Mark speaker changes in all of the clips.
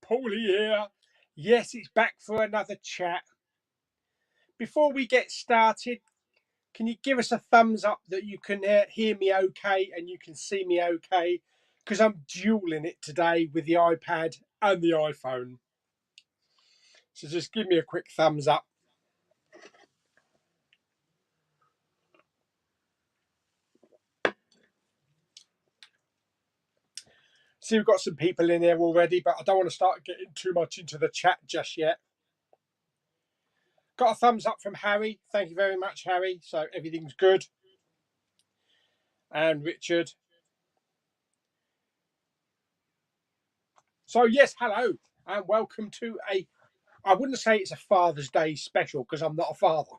Speaker 1: Pauly here. Yes, it's back for another chat. Before we get started, can you give us a thumbs up that you can hear me okay and you can see me okay? Because I'm dueling it today with the iPad and the iPhone. So just give me a quick thumbs up. See, we've got some people in here already, but I don't want to start getting too much into the chat just yet. Got a thumbs up from Harry. Thank you very much, Harry. So everything's good. And Richard. So yes, hello and welcome to I wouldn't say it's a Father's Day special because I'm not a father.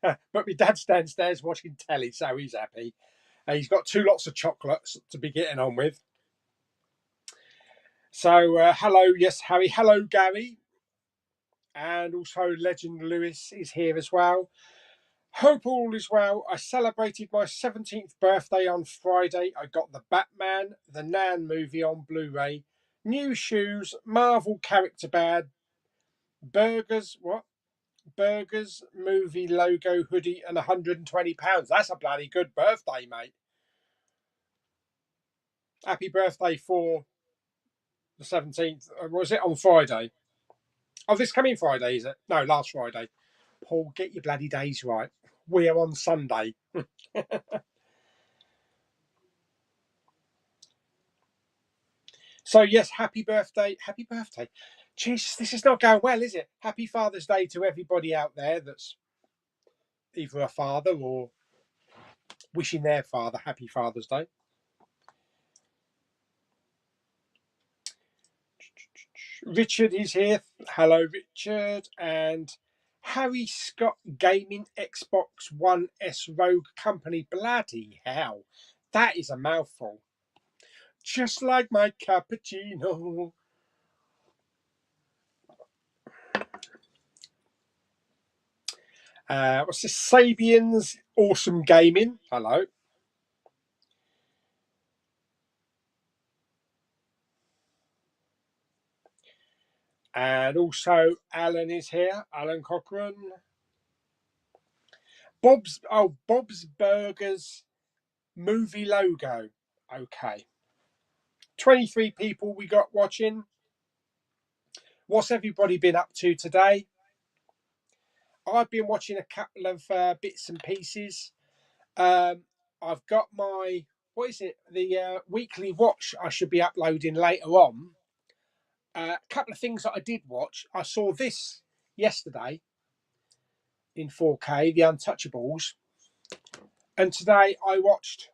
Speaker 1: But my dad's downstairs watching telly, so he's happy. He's got 2 lots of chocolates to be getting on with. So hello, yes, Harry. Hello, Gary. And also Legend Lewis is here as well. Hope all is well. I celebrated my 17th birthday on Friday. I got the Batman, the Nan movie on Blu-ray, new shoes, Marvel character bag, burgers, movie logo hoodie, and £120. That's a bloody good birthday, mate. Happy birthday for the 17th. Was it on Friday? Oh, this coming Friday, is it? No, last Friday. Paul, get your bloody days right. We are on Sunday. So, yes, happy birthday. Happy birthday. Jesus, this is not going well, is it? Happy Father's Day to everybody out there that's either a father or wishing their father happy Father's Day. Richard is here. Hello, Richard. And Harry Scott Gaming Xbox One S Rogue Company. Bloody hell. That is a mouthful. Just like my cappuccino. What's this? Sabian's Awesome Gaming. Hello. And also Alan is here. Alan Cochran. Bob's Burgers movie logo. Okay. 23 people we got watching. What's everybody been up to today? I've been watching a couple of bits and pieces. I've got my, the weekly watch I should be uploading later on. A couple of things that I did watch. I saw this yesterday in 4K, The Untouchables. And today I watched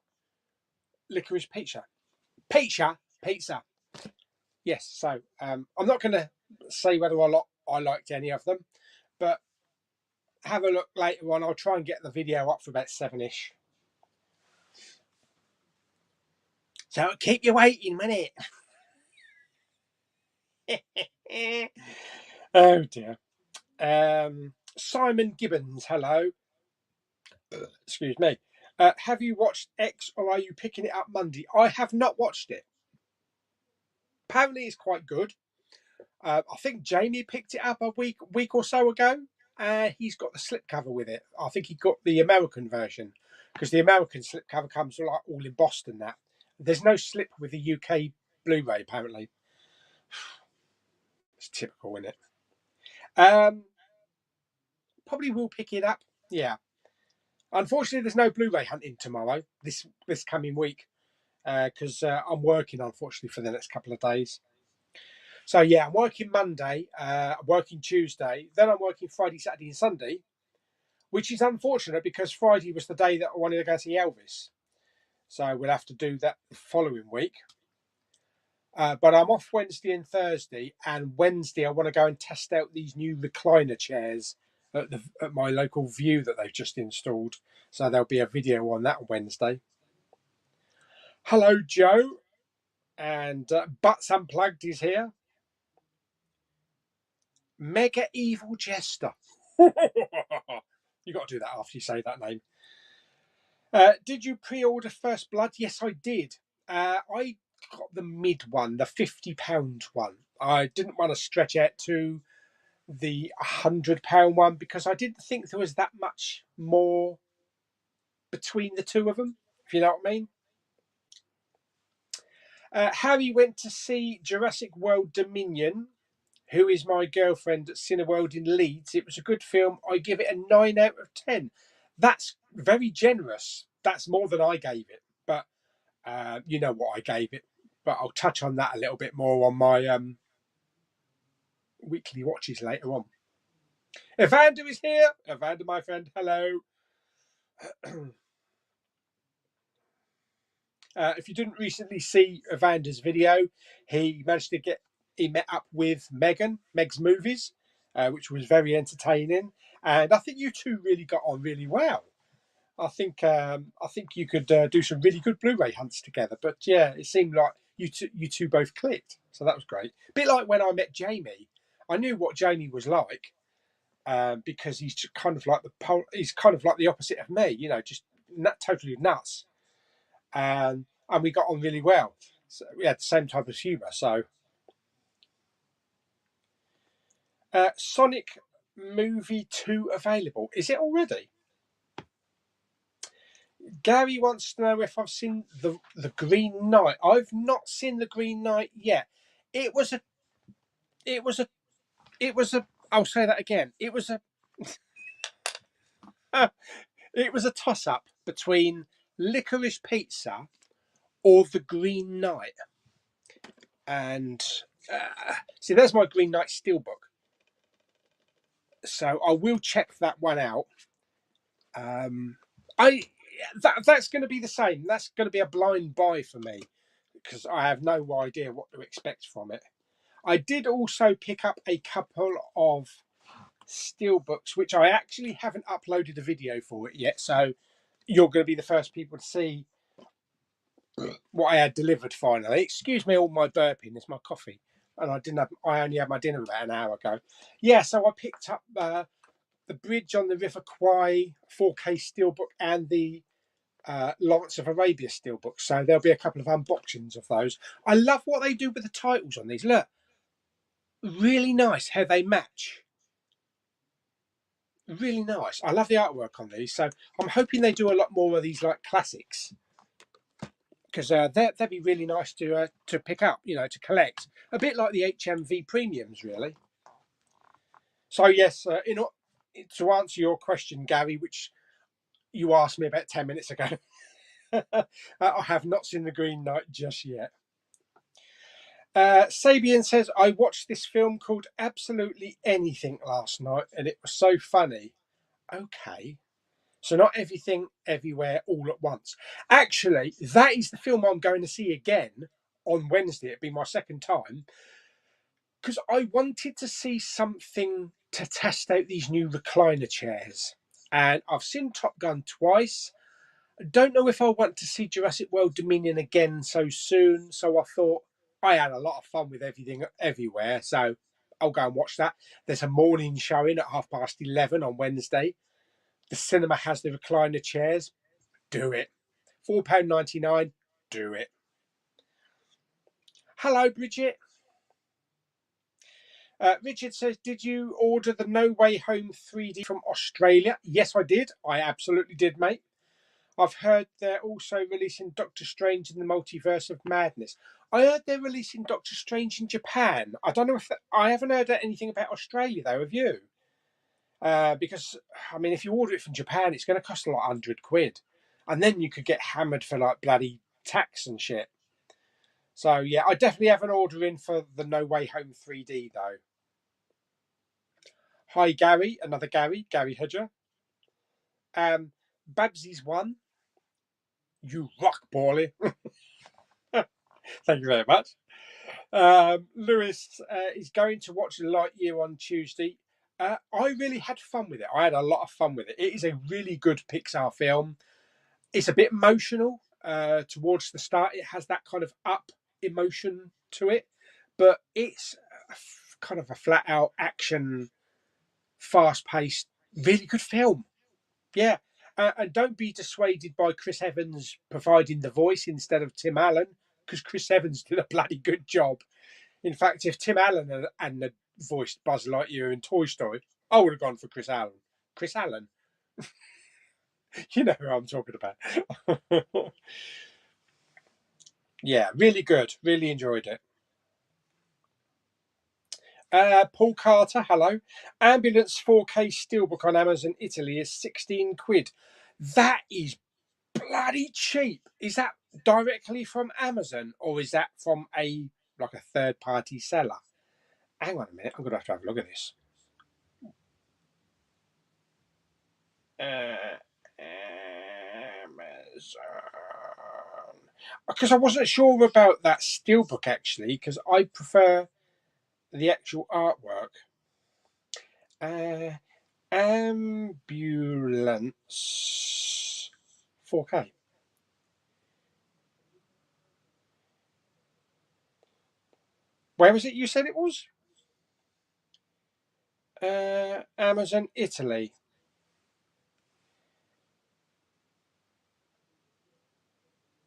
Speaker 1: Licorice Pizza. Pizza. Yes, so I'm not going to say whether I liked any of them, but have a look later on. I'll try and get the video up for about 7ish. So keep you waiting, won't it? Oh dear. Simon Gibbons, hello. Excuse me. Have you watched X or are you picking it up Monday? I have not watched it. Apparently it's quite good. I think Jamie picked it up a week or so ago. He's got the slipcover with it. I think he got the American version because the American slipcover comes like all embossed and that. There's no slip with the UK Blu-ray apparently. It's typical, isn't it? Probably will pick it up. Yeah. Unfortunately, there's no Blu-ray hunting tomorrow. This coming week because I'm working unfortunately for the next couple of days. So yeah, I'm working Monday, I'm working Tuesday, then I'm working Friday, Saturday, and Sunday, which is unfortunate because Friday was the day that I wanted to go see Elvis. So we'll have to do that the following week. But I'm off Wednesday and Thursday, and Wednesday I want to go and test out these new recliner chairs at my local View that they've just installed. So there'll be a video on that on Wednesday. Hello, Joe, and Butts Unplugged is here. Mega Evil Jester. You got to do that after you say that name. Did you pre-order First Blood? Yes, I did. I got the mid one, the £50 one. I didn't want to stretch out to the £100 one because I didn't think there was that much more between the two of them, if you know what I mean. Harry went to see Jurassic World Dominion, who is my girlfriend at Cineworld in Leeds. It was a good film. I give it a 9 out of 10. That's very generous. That's more than I gave it. But you know what I gave it. But I'll touch on that a little bit more on my weekly watches later on. Evander is here. Evander, my friend, hello. If you didn't recently see Evander's video, he met up with Meg's Movies, which was very entertaining, and I think you two really got on really well. I think you could do some really good Blu-ray hunts together. But yeah, it seemed like you two both clicked, so that was great. A bit like when I met Jamie, I knew what Jamie was like because he's kind of like the opposite of me, you know, just totally nuts. And we got on really well. So we had the same type of humour. So, Sonic Movie 2 available. Is it already? Gary wants to know if I've seen the Green Knight. I've not seen the Green Knight yet. It was a. I'll say that again. It was a. It was a toss-up between Licorice Pizza or the Green Knight. And see, there's my Green Knight steelbook. So I will check that one out. That's going to be the same. That's going to be a blind buy for me because I have no idea what to expect from it. I did also pick up a couple of steelbooks, which I actually haven't uploaded a video for it yet. So you're going to be the first people to see what I had delivered finally. Excuse me, all my burping. It's my coffee, and I only had my dinner about an hour ago. Yeah, so I picked up the Bridge on the River Kwai 4K steelbook and the Lawrence of Arabia steelbook. So there'll be a couple of unboxings of those. I love what they do with the titles on these. Look, really nice how they match. Really nice. I love the artwork on these. So I'm hoping they do a lot more of these like classics because they'd be really nice to pick up, you know, to collect. A bit like the HMV premiums, really. So yes, to answer your question, Gary, which you asked me about 10 minutes ago, I have not seen the Green Knight just yet. Sabian says, I watched this film called Absolutely Anything last night and it was so funny. Okay. So not everything, everywhere, all at once. Actually, that is the film I'm going to see again on Wednesday. It'll be my second time. Because I wanted to see something to test out these new recliner chairs. And I've seen Top Gun twice. I don't know if I want to see Jurassic World Dominion again so soon. So I thought I had a lot of fun with everything everywhere. So I'll go and watch that. There's a morning showing at 11:30 on Wednesday. The cinema has the recliner chairs. Do it. £4.99. Do it. Hello, Bridget. Richard says, did you order the No Way Home 3D from Australia? Yes, I did. I absolutely did, mate. I've heard they're also releasing Doctor Strange in the Multiverse of Madness. I heard they're releasing Doctor Strange in Japan. I don't know if I haven't heard anything about Australia though. Have you? Because I mean, if you order it from Japan, it's going to cost like £100, and then you could get hammered for like bloody tax and shit. So yeah, I definitely have an order in for the No Way Home 3D though. Hi Gary, another Gary Hudger. Babsy's one. You rock, Pauly. Thank you very much. Lewis is going to watch Lightyear on Tuesday. I really had fun with it. I had a lot of fun with it. It is a really good Pixar film. It's a bit emotional towards the start. It has that kind of up emotion to it, but it's kind of a flat out action, fast paced, really good film. Yeah. And don't be dissuaded by Chris Evans providing the voice instead of Tim Allen, because Chris Evans did a bloody good job. In fact, if Tim Allen had voiced Buzz Lightyear in Toy Story, I would have gone for Chris Allen. Chris Allen. You know who I'm talking about. Yeah, really good. Really enjoyed it. Paul Carter, hello. Ambulance 4K Steelbook on Amazon Italy is 16 quid. That is bloody cheap. Is that directly from Amazon or is that from a third party seller? Hang on a minute, I'm gonna have a look at this. Amazon, because I wasn't sure about that steelbook actually, because I prefer the actual artwork. Ambulance 4K. Where was it you said it was? Amazon Italy.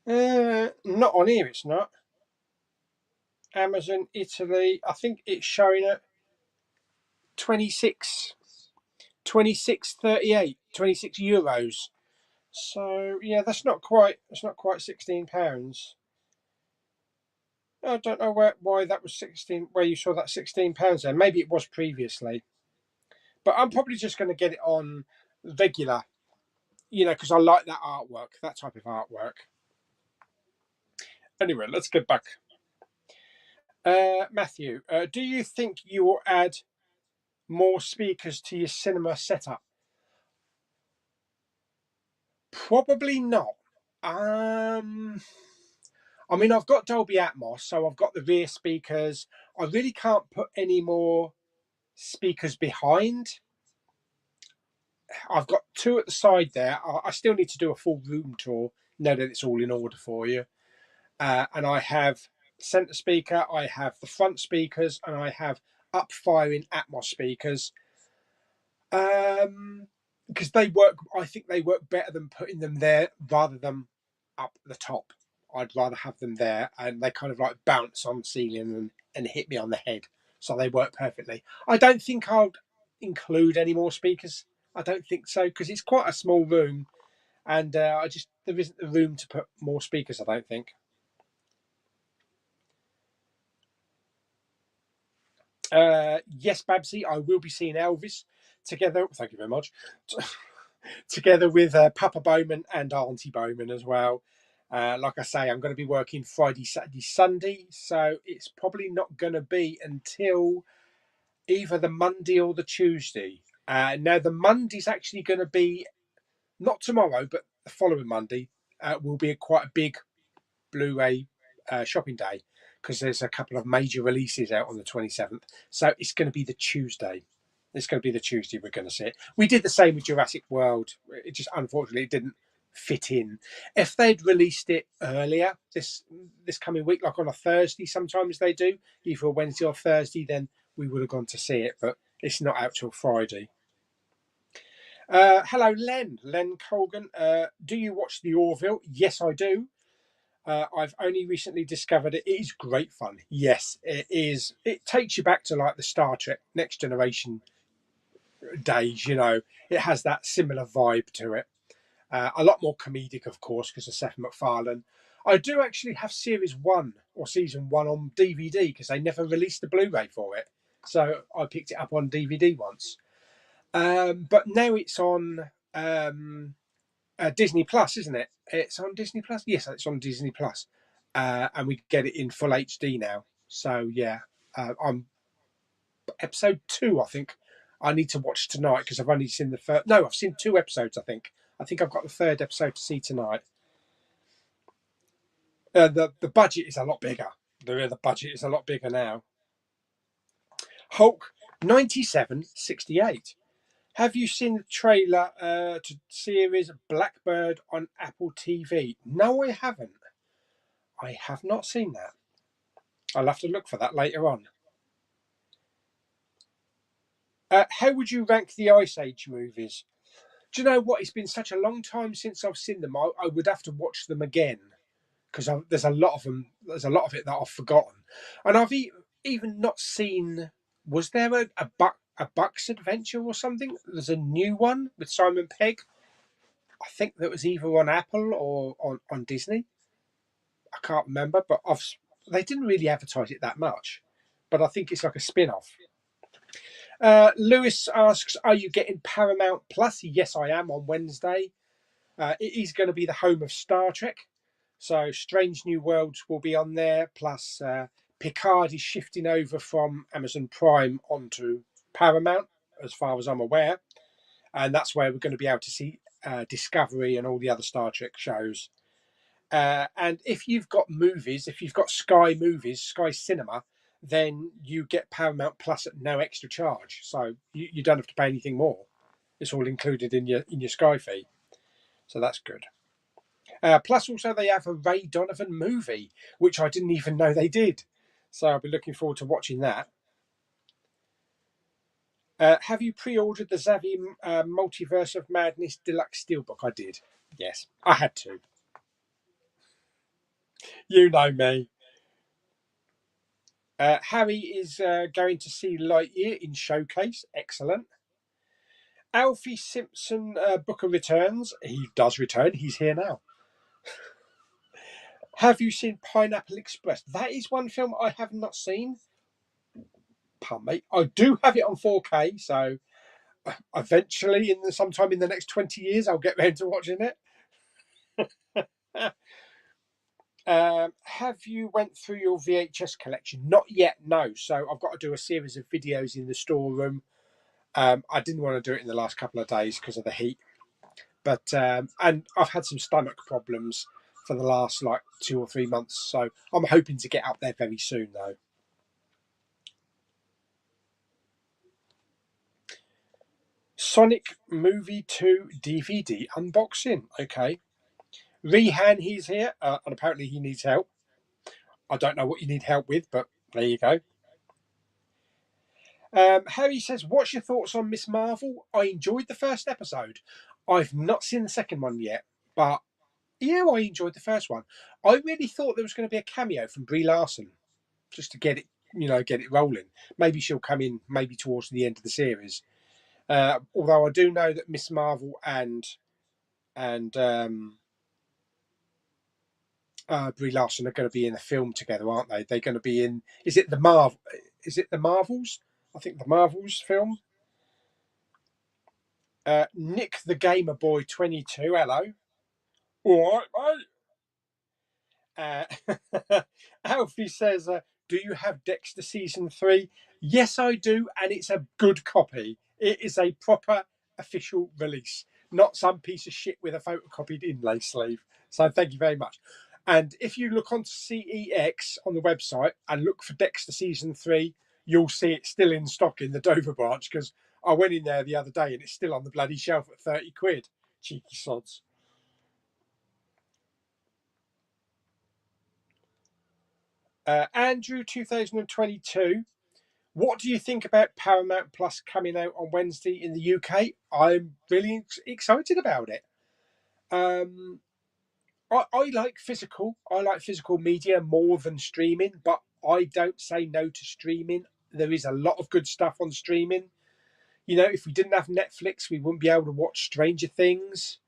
Speaker 1: Not on here, it's not. Amazon Italy. I think it's showing at 26.38, 26 euros. So yeah, that's not quite £16. I don't know why that was 16. Where you saw that £16 there. Maybe it was previously, but I'm probably just going to get it on regular, because I like that artwork, that type of artwork. Anyway, let's get back. Matthew, do you think you will add more speakers to your cinema setup? Probably not. I mean, I've got Dolby Atmos, so I've got the rear speakers. I really can't put any more speakers behind. I've got two at the side there. I still need to do a full room tour, know that it's all in order for you. And I have center speaker, I have the front speakers, and I have up firing Atmos speakers. Because they work, I think they work better than putting them there rather than up the top. I'd rather have them there, and they kind of like bounce on the ceiling and hit me on the head, so they work perfectly. I don't think I'll include any more speakers. I don't think so, because it's quite a small room, and there isn't the room to put more speakers, I don't think. Yes, Babsy, I will be seeing Elvis together. Thank you very much. Together with Papa Bowman and Auntie Bowman as well. Like I say, I'm going to be working Friday, Saturday, Sunday, so it's probably not going to be until either the Monday or the Tuesday. Now, the Monday's actually going to be not tomorrow, but the following Monday will be quite a big Blu-ray shopping day, because there's a couple of major releases out on the 27th. So it's going to be the Tuesday. It's going to be the Tuesday we're going to see it. We did the same with Jurassic World. It just, unfortunately, it didn't fit in. If they'd released it earlier this coming week, like on a Thursday, sometimes they do, either a Wednesday or Thursday, then we would have gone to see it, but it's not out till Friday. Hello, Len Colgan. Do you watch The Orville? Yes, I do. I've only recently discovered it. It is great fun. Yes, it is. It takes you back to like the Star Trek Next Generation days. It has that similar vibe to it. A lot more comedic, of course, because of Seth MacFarlane. I do actually have series 1 or season 1 on DVD, because they never released the Blu-ray for it. So I picked it up on DVD once. But now it's on Disney Plus, isn't it? It's on Disney Plus. Yes, it's on Disney Plus, and we get it in full HD now. So yeah, I'm episode 2. I think I need to watch tonight, because I've only seen the first. No, I've seen 2 episodes. I think I've got the 3rd episode to see tonight. The budget is a lot bigger. The budget is a lot bigger now. Hulk 9768. Have you seen the trailer to series Blackbird on Apple TV? No, I haven't. I have not seen that. I'll have to look for that later on. How would you rank the Ice Age movies? Do you know what? It's been such a long time since I've seen them. I would have to watch them again, because there's a lot of them. There's a lot of it that I've forgotten, and even not seen. Was there a Bucks Adventure or something? There's a new one with Simon Pegg. I think that was either on Apple or on Disney. I can't remember, but they didn't really advertise it that much. But I think it's like a spin-off. Lewis asks, are you getting Paramount Plus? Yes, I am on Wednesday. It is going to be the home of Star Trek. So Strange New Worlds will be on there. Plus Picard is shifting over from Amazon Prime onto Paramount, as far as I'm aware. And that's where we're going to be able to see Discovery and all the other Star Trek shows. And if you've got movies, if you've got Sky Movies, Sky Cinema, then you get Paramount Plus at no extra charge. So you don't have to pay anything more. It's all included in your Sky fee. So that's good. Plus, also, they have a Ray Donovan movie, which I didn't even know they did. So I'll be looking forward to watching that. Have you pre-ordered the Xavier Multiverse of Madness Deluxe Steelbook? I did. Yes, I had to. You know me. Harry is going to see Lightyear in Showcase. Excellent. Alfie Simpson Booker returns. He does return. He's here now. Have you seen Pineapple Express? That is one film I have not seen. Pardon me. I do have it on 4K, so eventually, sometime in the next 20 years, I'll get round to watching it. Have you went through your VHS collection? Not yet, no. So I've got to do a series of videos in the storeroom. I didn't want to do it in the last couple of days because of the heat. But and I've had some stomach problems for the last 2 or 3 months. So I'm hoping to get up there very soon, though. Sonic Movie 2 DVD unboxing. Okay. Rehan, he's here, and apparently he needs help. I don't know what you need help with, but there you go. Harry says, what's your thoughts on Miss Marvel? I enjoyed the first episode. I've not seen the second one yet, but yeah, I enjoyed the first one. I really thought there was going to be a cameo from Brie Larson, just to get it rolling. Maybe she'll come in maybe towards the end of the series. Although I do know that Miss Marvel and Brie Larson are going to be in a film together, aren't they? They're going to be in. Is it the Marvels? I think the Marvels film. Nick the Gamer Boy 22. Hello. All right, mate. Alfie says, "Do you have Dexter season 3?" Yes, I do, and it's a good copy. It is a proper official release, not some piece of shit with a photocopied inlay sleeve. So thank you very much. And if you look onto CEX on the website and look for Dexter season 3, you'll see it still in stock in the Dover branch, because I went in there the other day and it's still on the bloody shelf at 30 quid. Cheeky sods. Andrew 2022. What do you think about Paramount Plus coming out on Wednesday in the UK? I'm really excited about it. I like physical. I like physical media more than streaming, but I don't say no to streaming. There is a lot of good stuff on streaming. If we didn't have Netflix, we wouldn't be able to watch Stranger Things.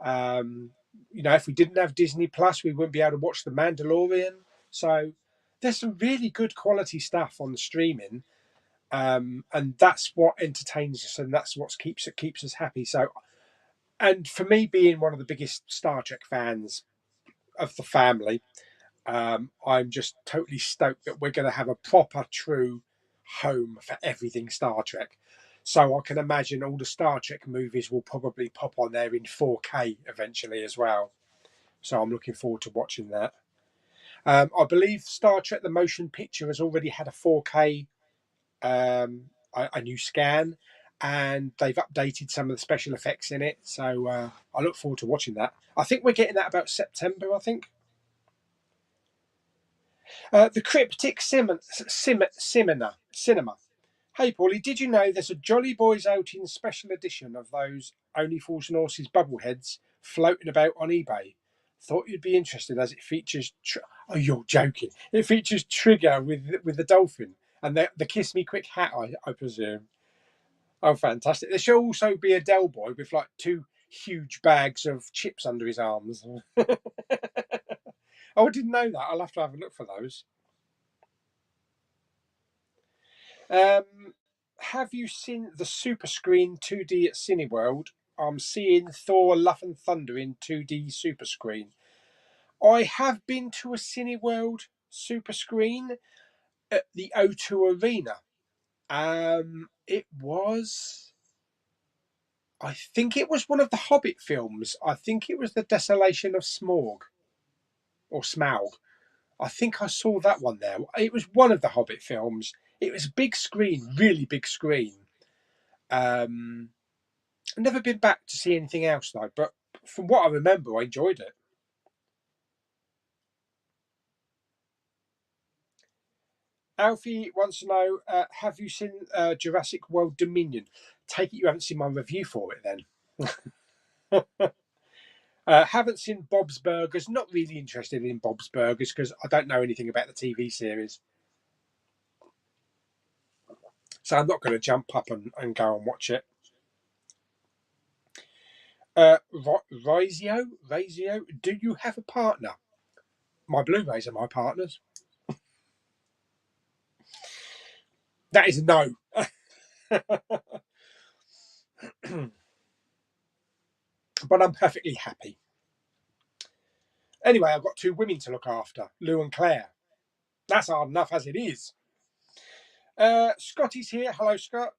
Speaker 1: If we didn't have Disney Plus, we wouldn't be able to watch The Mandalorian. So there's some really good quality stuff on the streaming. And that's what entertains us, and that's what keeps us happy. So, and for me, being one of the biggest Star Trek fans of the family, I'm just totally stoked that we're going to have a proper, true home for everything Star Trek. So I can imagine all the Star Trek movies will probably pop on there in 4K eventually as well. So I'm looking forward to watching that. I believe Star Trek the Motion Picture has already had a 4K a new scan, and they've updated some of the special effects in it. So I look forward to watching that. I think we're getting that about September, I think. The Cryptic Cinema. Hey, Paulie, did you know there's a Jolly Boys Outing special edition of those Only Fools and Horses bubbleheads floating about on eBay? Thought you'd be interested, as it features. Oh, you're joking! It features Trigger with the dolphin And the Kiss Me Quick hat, I presume. Oh, fantastic. There should also be a Del Boy with like 2 huge bags of chips under his arms. Oh, I didn't know that. I'll have to have a look for those. Have you seen the Super Screen 2D at Cineworld? I'm seeing Thor Love and Thunder in 2D Super Screen. I have been to a Cineworld Super Screen at the O2 Arena. It was, I think it was one of the Hobbit films. I think it was The Desolation of Smaug or Smaug. I think I saw that one there. It was one of the Hobbit films. It was a big screen, really big screen. I've never been back to see anything else though, but from what I remember, I enjoyed it. Alfie wants to know, have you seen Jurassic World Dominion? Take it you haven't seen my review for it then. Haven't seen Bob's Burgers. Not really interested in Bob's Burgers because I don't know anything about the TV series. So I'm not going to jump up and go and watch it. Razio, do you have a partner? My Blu-rays are my partners. That is a no. But I'm perfectly happy. Anyway, I've got 2 women to look after, Lou and Claire. That's hard enough as it is. Scotty's here. Hello, Scott.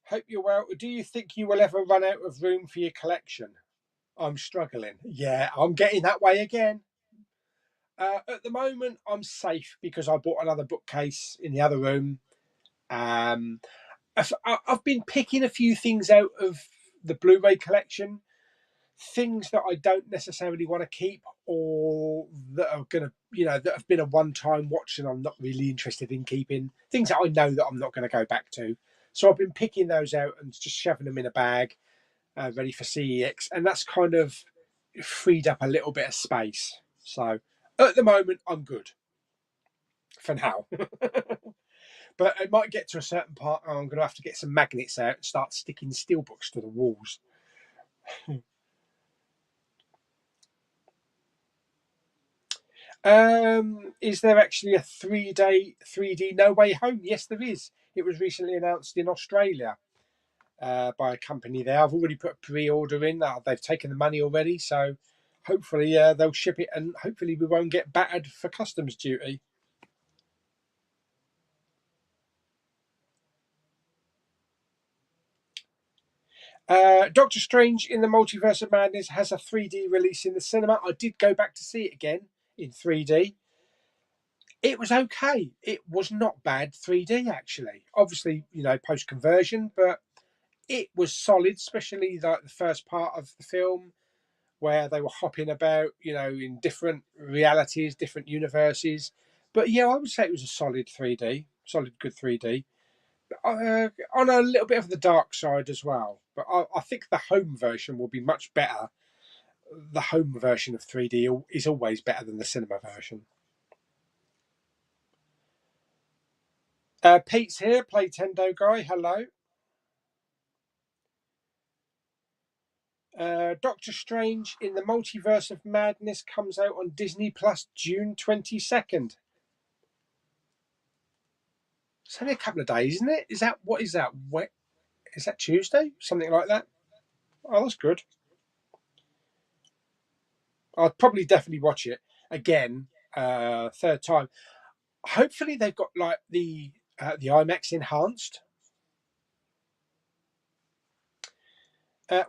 Speaker 1: Hope you're well. Do you think you will ever run out of room for your collection? I'm struggling. Yeah, I'm getting that way again. At the moment, I'm safe because I bought another bookcase in the other room. I've been picking a few things out of the Blu-ray collection, things that I don't necessarily want to keep or that are going to, that have been a one-time watch and I'm not really interested in keeping, things that I know that I'm not going to go back to. So I've been picking those out and just shoving them in a bag, ready for CEX, and that's kind of freed up a little bit of space. So at the moment, I'm good for now. But it might get to a certain part, and I'm going to have to get some magnets out and start sticking steelbooks to the walls. Is there actually a 3-day 3D No Way Home? Yes, there is. It was recently announced in Australia by a company there. I've already put a pre-order in. They've taken the money already, so hopefully they'll ship it, and hopefully we won't get battered for customs duty. Doctor Strange in the Multiverse of Madness has a 3D release in the cinema. I did go back to see it again in 3D. It was okay. It was not bad 3D actually. Obviously, post conversion, but it was solid, especially like the first part of the film where they were hopping about, in different realities, different universes. But yeah, I would say it was a solid 3D, solid good 3D. On a little bit of the dark side as well. But I think the home version will be much better. The home version of 3D is always better than the cinema version. Pete's here, Playtendo guy. Hello. Doctor Strange in the Multiverse of Madness comes out on Disney Plus June 22nd. It's only a couple of days, isn't it? What is that? Is that Tuesday? Something like that? Oh, that's good. I'd probably definitely watch it again, third time. Hopefully they've got like the IMAX enhanced.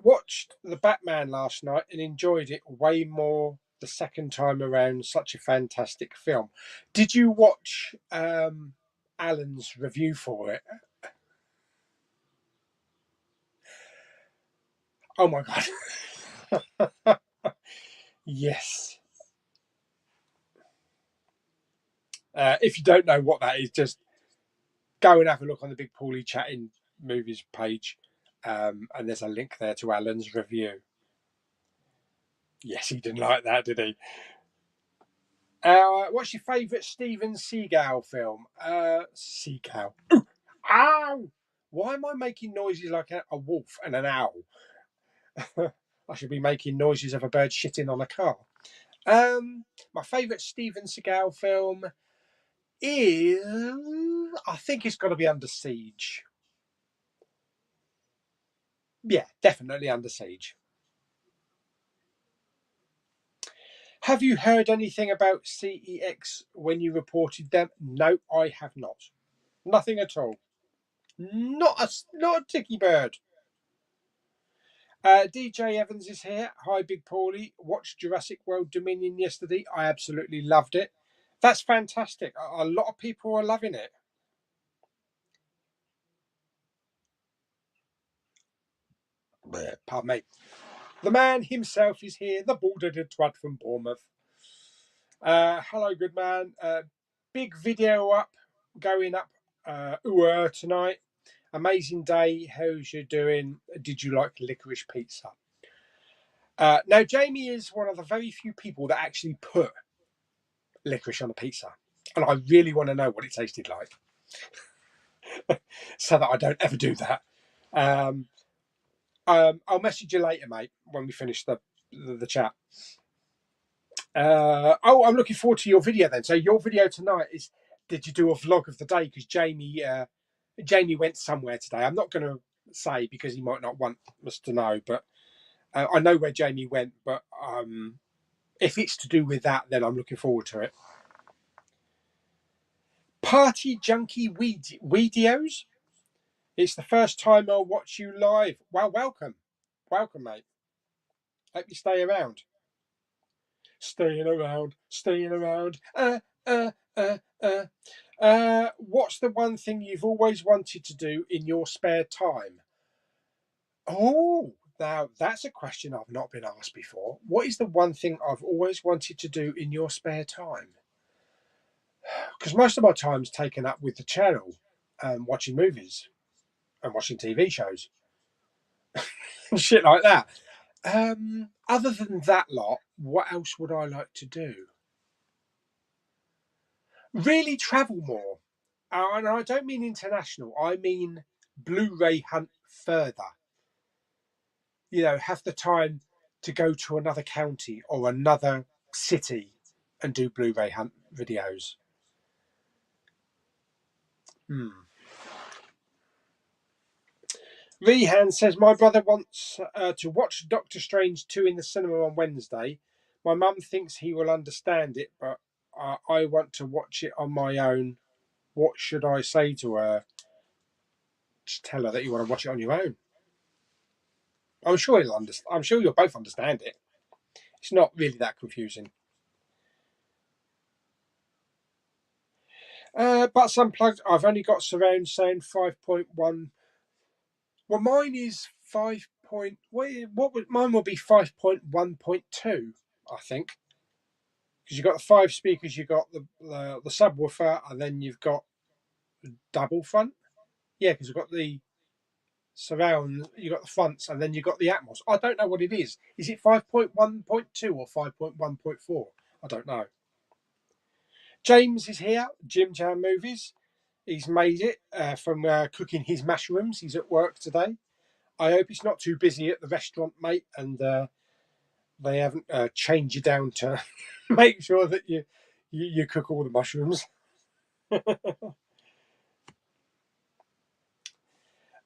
Speaker 1: Watched the Batman last night and enjoyed it way more the second time around. Such a fantastic film. Did you watch Alan's review for it? Oh my god. Yes. If you don't know what that is, just go and have a look on the Big Pauly Chatting Movies page, and there's a link there to Alan's review. Yes, he didn't like that, did he? What's your favourite Steven Seagal film? Seagal. Ow! Why am I making noises like a wolf and an owl? I should be making noises of a bird shitting on a car. My favourite Steven Seagal film is, I think it's got to be Under Siege. Yeah, definitely Under Siege. Have you heard anything about CEX when you reported them? No, I have not. Nothing at all. Not a ticky bird. DJ Evans is here. Hi, Big Pauly. Watched Jurassic World Dominion yesterday. I absolutely loved it. That's fantastic. A lot of people are loving it. Pardon me. The man himself is here. The bald-headed twat from Bournemouth. Hello, good man. Big video going up tonight. Amazing day. How's you doing? Did you like licorice pizza? Now, Jamie is one of the very few people that actually put licorice on a pizza, and I really want to know what it tasted like, so that I don't ever do that. I'll message you later, mate, when we finish the chat. I'm looking forward to your video then. So your video tonight is, did you do a vlog of the day? Because Jamie went somewhere today. I'm not going to say because he might not want us to know, but I know where Jamie went. But if it's to do with that, then I'm looking forward to it. Party Junkie Weedios. It's the first time I'll watch you live. Well, welcome, mate. Hope you stay around. Staying around. What's the one thing you've always wanted to do in your spare time? Oh, now that's a question I've not been asked before. What is the one thing I've always wanted to do in your spare time? Because most of my time's taken up with the channel and watching movies and watching TV shows and shit like that. Other than that lot, what else would I like to do? Really travel more. And I don't mean international, I mean Blu-ray hunt further. You know, have the time to go to another county or another city and do Blu-ray hunt videos. Rehan says, my brother wants to watch Doctor Strange 2 in the cinema on Wednesday. My mum thinks he will understand it, but I want to watch it on my own. What should I say to her? Just tell her that you want to watch it on your own. I'm sure he'll understand. I'm sure you'll both understand it. It's not really that confusing. But unplugged. I've only got surround sound 5.1. Well, mine is 5. Mine will be 5.1.2, I think, because you've got the 5 speakers, you've got the subwoofer, and then you've got double front. Yeah, because you've got the surround, you've got the fronts, and then you've got the Atmos. I don't know what it is. Is it 5.1.2 or 5.1.4? I don't know. James is here, Jim Jam Movies. He's made it from cooking his mushrooms. He's at work today. I hope it's not too busy at the restaurant, mate, and they haven't chained you down to make sure that you cook all the mushrooms.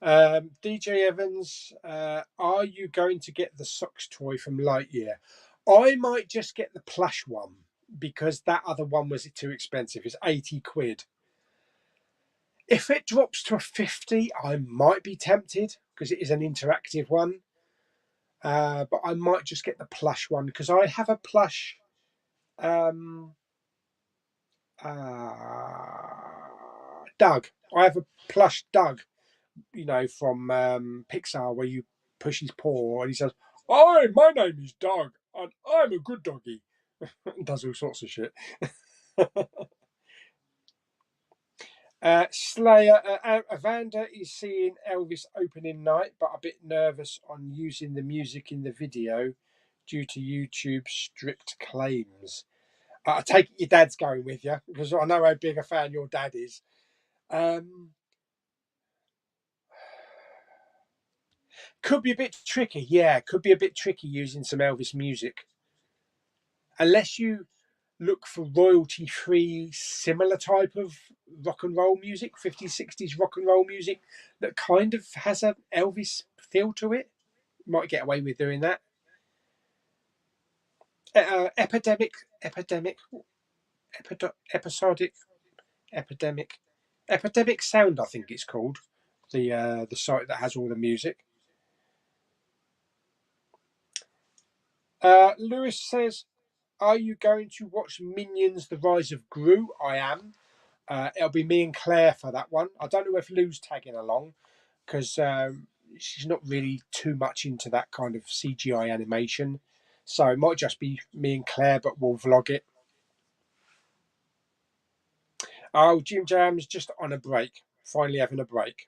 Speaker 1: DJ Evans, are you going to get the socks toy from Lightyear? I might just get the plush one because that other one was too expensive. It's 80 quid. If it drops to a 50, I might be tempted because it is an interactive one. But I might just get the plush one because I have a plush Doug. I have a plush Doug, you know, from Pixar, where you push his paw and he says, "Hi, my name is Doug, and I'm a good doggy." And does all sorts of shit. Slayer, Evander is seeing Elvis opening night, but a bit nervous on using the music in the video due to YouTube's strict claims. I take it your dad's going with you because I know how big a fan your dad is. Could be a bit tricky, yeah. Could be a bit tricky using some Elvis music, unless you look for royalty-free, similar type of rock and roll music, 50s, 60s rock and roll music that kind of has an Elvis feel to it. Might get away with doing that. Epidemic, episodic, epidemic sound, I think it's called. The site that has all the music. Lewis says, "Are you going to watch Minions: The Rise of Gru?" I am. It'll be me and Claire for that one. I don't know if Lou's tagging along because she's not really too much into that kind of CGI animation. So it might just be me and Claire, but we'll vlog it. Oh, Jim Jam's just on a break. Finally having a break.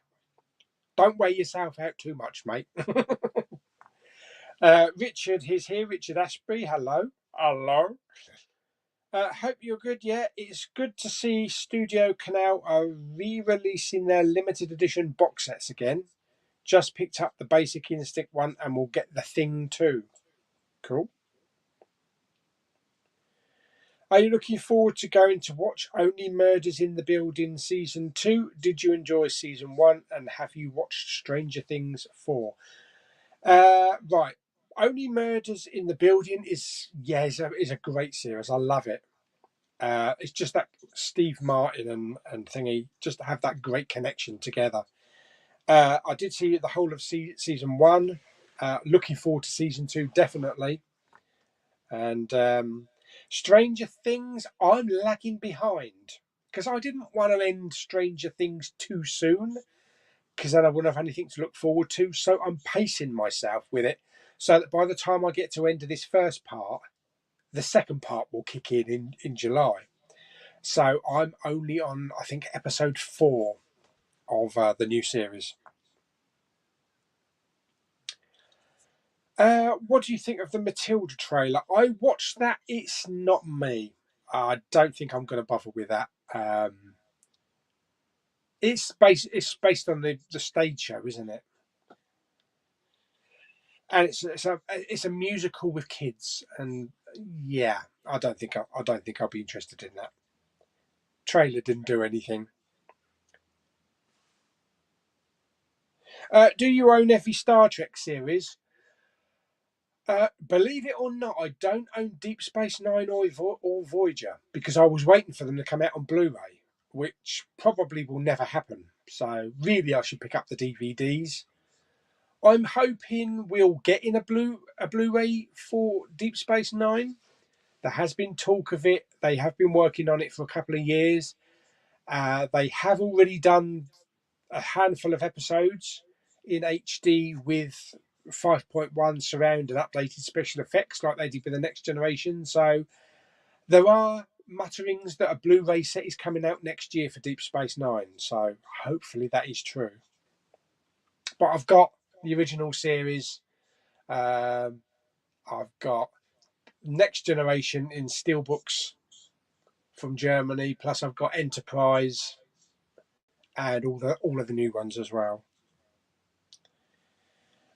Speaker 1: Don't wear yourself out too much, mate. Richard is here. Richard Ashby. Hello. Hello. Hope you're good. Yeah, it's good to see Studio Canal are re-releasing their limited edition box sets again. Just picked up the Basic Instinct one and we'll get the Thing too. Cool. Are you looking forward to going to watch Only Murders in the Building Season 2? Did you enjoy Season 1 and have you watched Stranger Things 4? Right. Only Murders in the Building is a great series. I love it. It's just that Steve Martin and thingy just have that great connection together. I did see the whole of season 1. Looking forward to season 2, definitely. And Stranger Things, I'm lagging behind because I didn't want to end Stranger Things too soon because then I wouldn't have anything to look forward to. So I'm pacing myself with it so that by the time I get to end of this first part, the second part will kick in July. So I'm only on, I think, episode 4 of the new series. What do you think of the Matilda trailer? I watched that. It's not me. I don't think I'm going to bother with that. It's based on the stage show, isn't it? And it's a musical with kids, and yeah, I don't think I'll be interested in that. Trailer didn't do anything. Do you own every Star Trek series? Believe it or not, I don't own Deep Space Nine or Voyager because I was waiting for them to come out on Blu-ray, which probably will never happen. So really, I should pick up the DVDs. I'm hoping we'll get in a Blu-ray for Deep Space Nine. There has been talk of it. They have been working on it for a couple of years. They have already done a handful of episodes in HD with 5.1 surround and updated special effects like they did with the Next Generation. So there are mutterings that a Blu-ray set is coming out next year for Deep Space Nine. So hopefully that is true. But I've got the original series. I've got Next Generation in steelbooks from Germany. Plus I've got Enterprise and all of the new ones as well.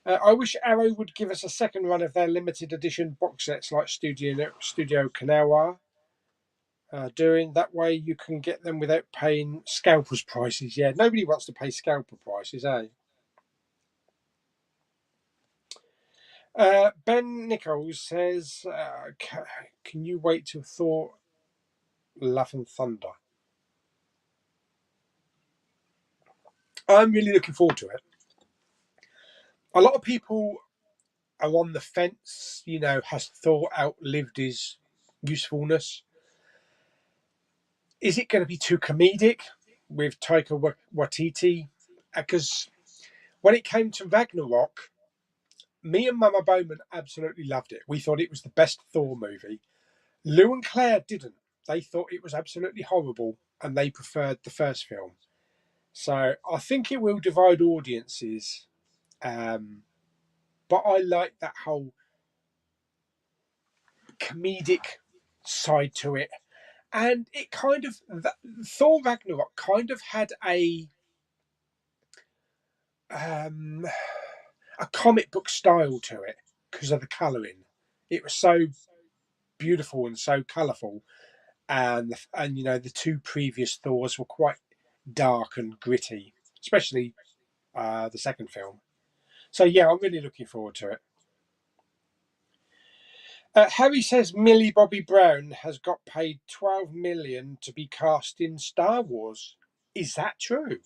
Speaker 1: I wish Arrow would give us a second run of their limited edition box sets like Studio Canal are doing. That way you can get them without paying scalpers prices. Yeah, nobody wants to pay scalper prices, eh? Ben Nichols says, can you wait till Thor Love and Thunder? I'm really looking forward to it. A lot of people are on the fence, has Thor outlived his usefulness? Is it going to be too comedic with Taika Waititi? Because when it came to Ragnarok, me and Mama Bowman absolutely loved it. We thought it was the best Thor movie. Lou and Claire didn't. They thought it was absolutely horrible and they preferred the first film. So I think it will divide audiences. But I like that whole comedic side to it, and it kind of Thor Ragnarok kind of had a comic book style to it because of the colouring. It was so beautiful and so colourful, and you know the two previous Thors were quite dark and gritty, especially the second film. So yeah, I'm really looking forward to it. Harry says Millie Bobby Brown has got paid 12 million to be cast in Star Wars. Is that true?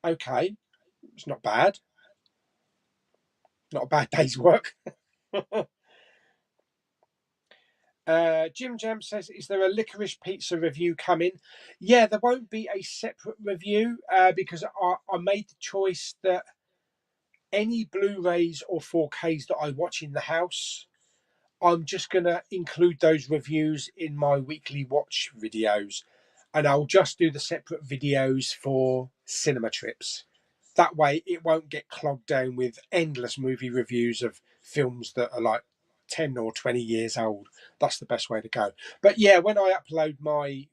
Speaker 1: Okay, it's not bad. Not a bad day's work. Jim Jam says, is there a licorice pizza review coming? Yeah, there won't be a separate review because I made the choice that any Blu-rays or 4Ks that I watch in the house, I'm just going to include those reviews in my weekly watch videos, and I'll just do the separate videos for cinema trips. That way it won't get clogged down with endless movie reviews of films that are like 10 or 20 years old. That's the best way to go. But yeah, when I upload my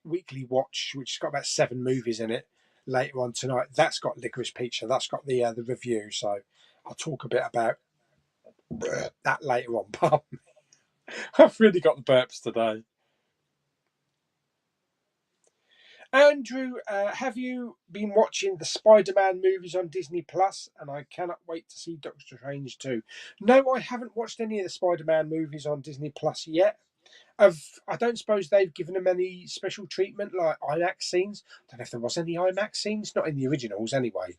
Speaker 1: weekly watch, which has got about 7 movies in it, later on tonight, that's got Licorice Pizza. That's got the review. So I'll talk a bit about that later on. I've really got the burps today. Andrew, have you been watching the Spider-Man movies on Disney Plus? And I cannot wait to see Doctor Strange too. No, I haven't watched any of the Spider-Man movies on Disney Plus yet. I don't suppose they've given them any special treatment like IMAX scenes. I don't know if there was any IMAX scenes, not in the originals anyway.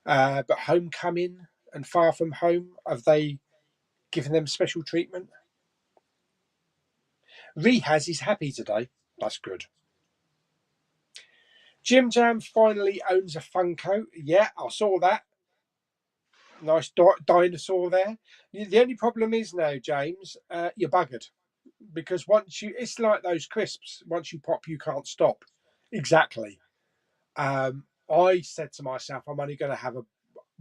Speaker 1: But Homecoming and Far From Home, have they given them special treatment? Rehaz is happy today. That's good. Jim Jam finally owns a Funko. Yeah, I saw that. Nice dinosaur there. The only problem is now, James, you're buggered. Because it's like those crisps. Once you pop, you can't stop. Exactly. I said to myself, I'm only going to have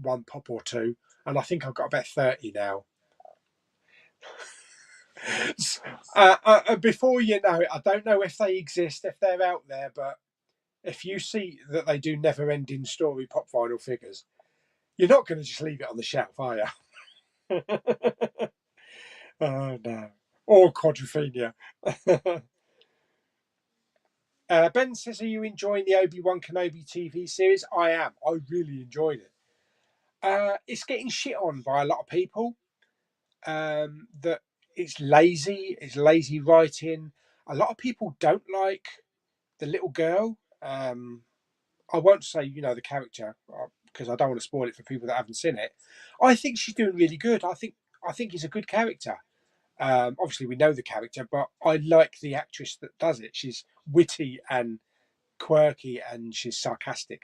Speaker 1: one pop or two. And I think I've got about 30 now. Before you know it, I don't know if they exist, if they're out there, but if you see that they do never-ending story pop vinyl figures, you're not going to just leave it on the shelf, are you? Oh no. Or quadrophenia. Ben says, are you enjoying the Obi-Wan Kenobi TV series? I am. I really enjoyed it. It's getting shit on by a lot of people. That it's lazy writing. A lot of people don't like the little girl. I won't say, the character because I don't want to spoil it for people that haven't seen it. I think she's doing really good. I think he's a good character. Obviously, we know the character, but I like the actress that does it. She's witty and quirky, and she's sarcastic.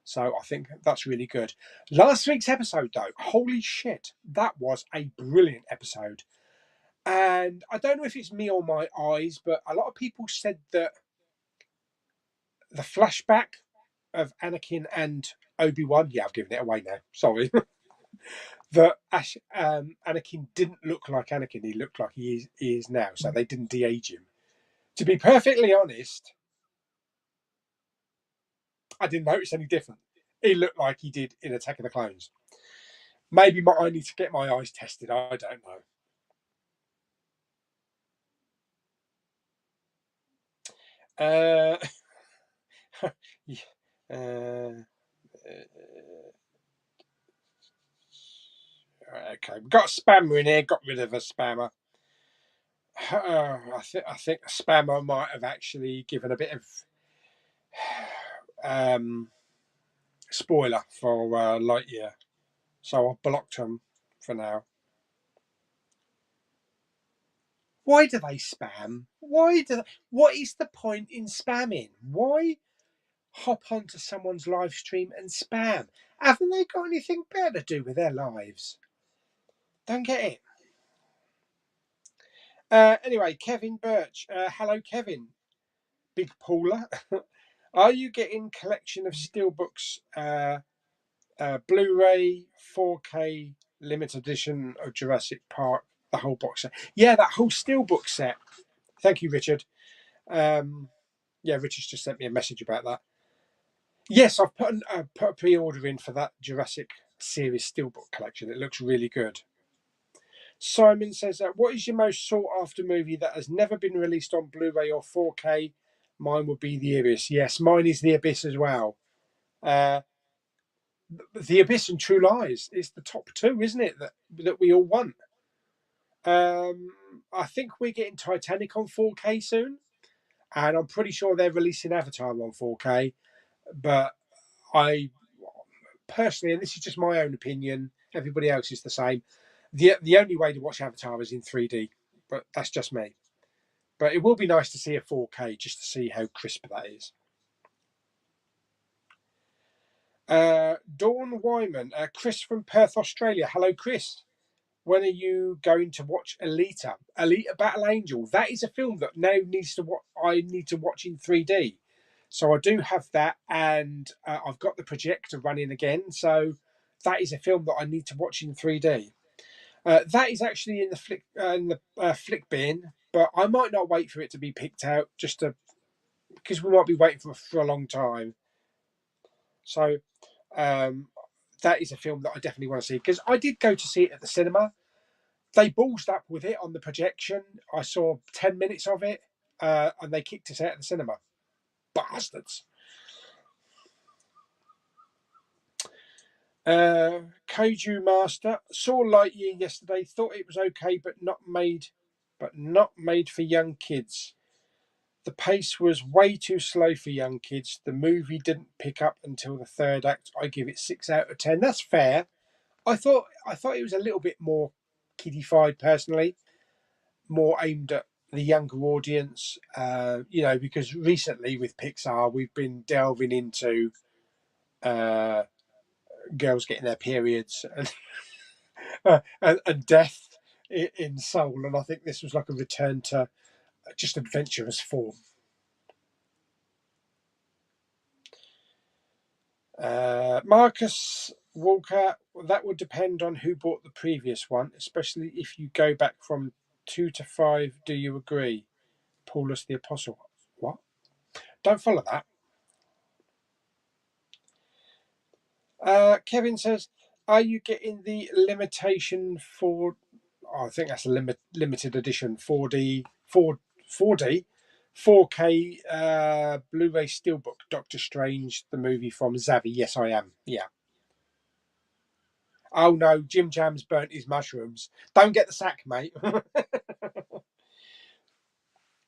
Speaker 1: So I think that's really good. Last week's episode, though, holy shit, that was a brilliant episode. And I don't know if it's me or my eyes, but a lot of people said that the flashback of Anakin and Obi-Wan, yeah, I've given it away now, sorry, that Anakin didn't look like Anakin, he looked like he is now, so they didn't de-age him. To be perfectly honest, I didn't notice any different. He looked like he did in Attack of the Clones. Maybe I need to get my eyes tested, I don't know. Okay, we've got a spammer in here. Got rid of a spammer. I think a spammer might have actually given a bit of spoiler for Lightyear, so I've blocked them for now. Why do they spam? What is the point in spamming? Why hop onto someone's live stream and spam? Haven't they got anything better to do with their lives? Don't get it. Anyway, Kevin Birch. Hello, Kevin. Big Paula. Are you getting collection of steelbooks, Blu-ray, 4K limited edition of Jurassic Park The whole box set. Yeah, that whole steelbook set. Thank you, Richard. Yeah, Richard's just sent me a message about that. Yes, I've put a pre-order in for that Jurassic series steelbook collection. It looks really good. Simon says, what is your most sought-after movie that has never been released on Blu-ray or 4K? Mine would be The Abyss. Yes, mine is The Abyss as well. The Abyss and True Lies is the top two, isn't it? That we all want. I think we're getting Titanic on 4K soon, and I'm pretty sure they're releasing Avatar on 4K. But I personally, and this is just my own opinion, everybody else is the same. The only way to watch Avatar is in 3D, but that's just me. But it will be nice to see a 4K just to see how crisp that is. Dawn Wyman, Chris from Perth, Australia. Hello, Chris. When are you going to watch Alita? Alita Battle Angel. That is a film that now I need to watch in 3D. So I do have that, and I've got the projector running again. So that is a film that I need to watch in 3D. That is actually in the flick bin, but I might not wait for it to be picked out because we might be waiting for a long time. So that is a film that I definitely want to see, because I did go to see it at the cinema. They ballsed up with it on the projection. I saw 10 minutes of it, and they kicked us out of the cinema. Bastards. Kaiju Master saw Lightyear yesterday. Thought it was okay, but not made for young kids. The pace was way too slow for young kids. The movie didn't pick up until the third act. I give it 6 out of 10. That's fair. I thought it was a little bit more kiddified, personally, more aimed at the younger audience. Because recently with Pixar, we've been delving into girls getting their periods and death in Seoul, and I think this was like a return to just adventurous form. Marcus Walker, that would depend on who bought the previous one, especially if you go back from 2 to 5. Do you agree? Paulus the Apostle. What? Don't follow that. Kevin says, are you getting the limitation for, I think that's a limited edition 4D 4K Blu-ray steelbook Doctor Strange, the movie from Zavi? Yes, I am. Yeah. Oh no, Jim Jam's burnt his mushrooms. Don't get the sack, mate.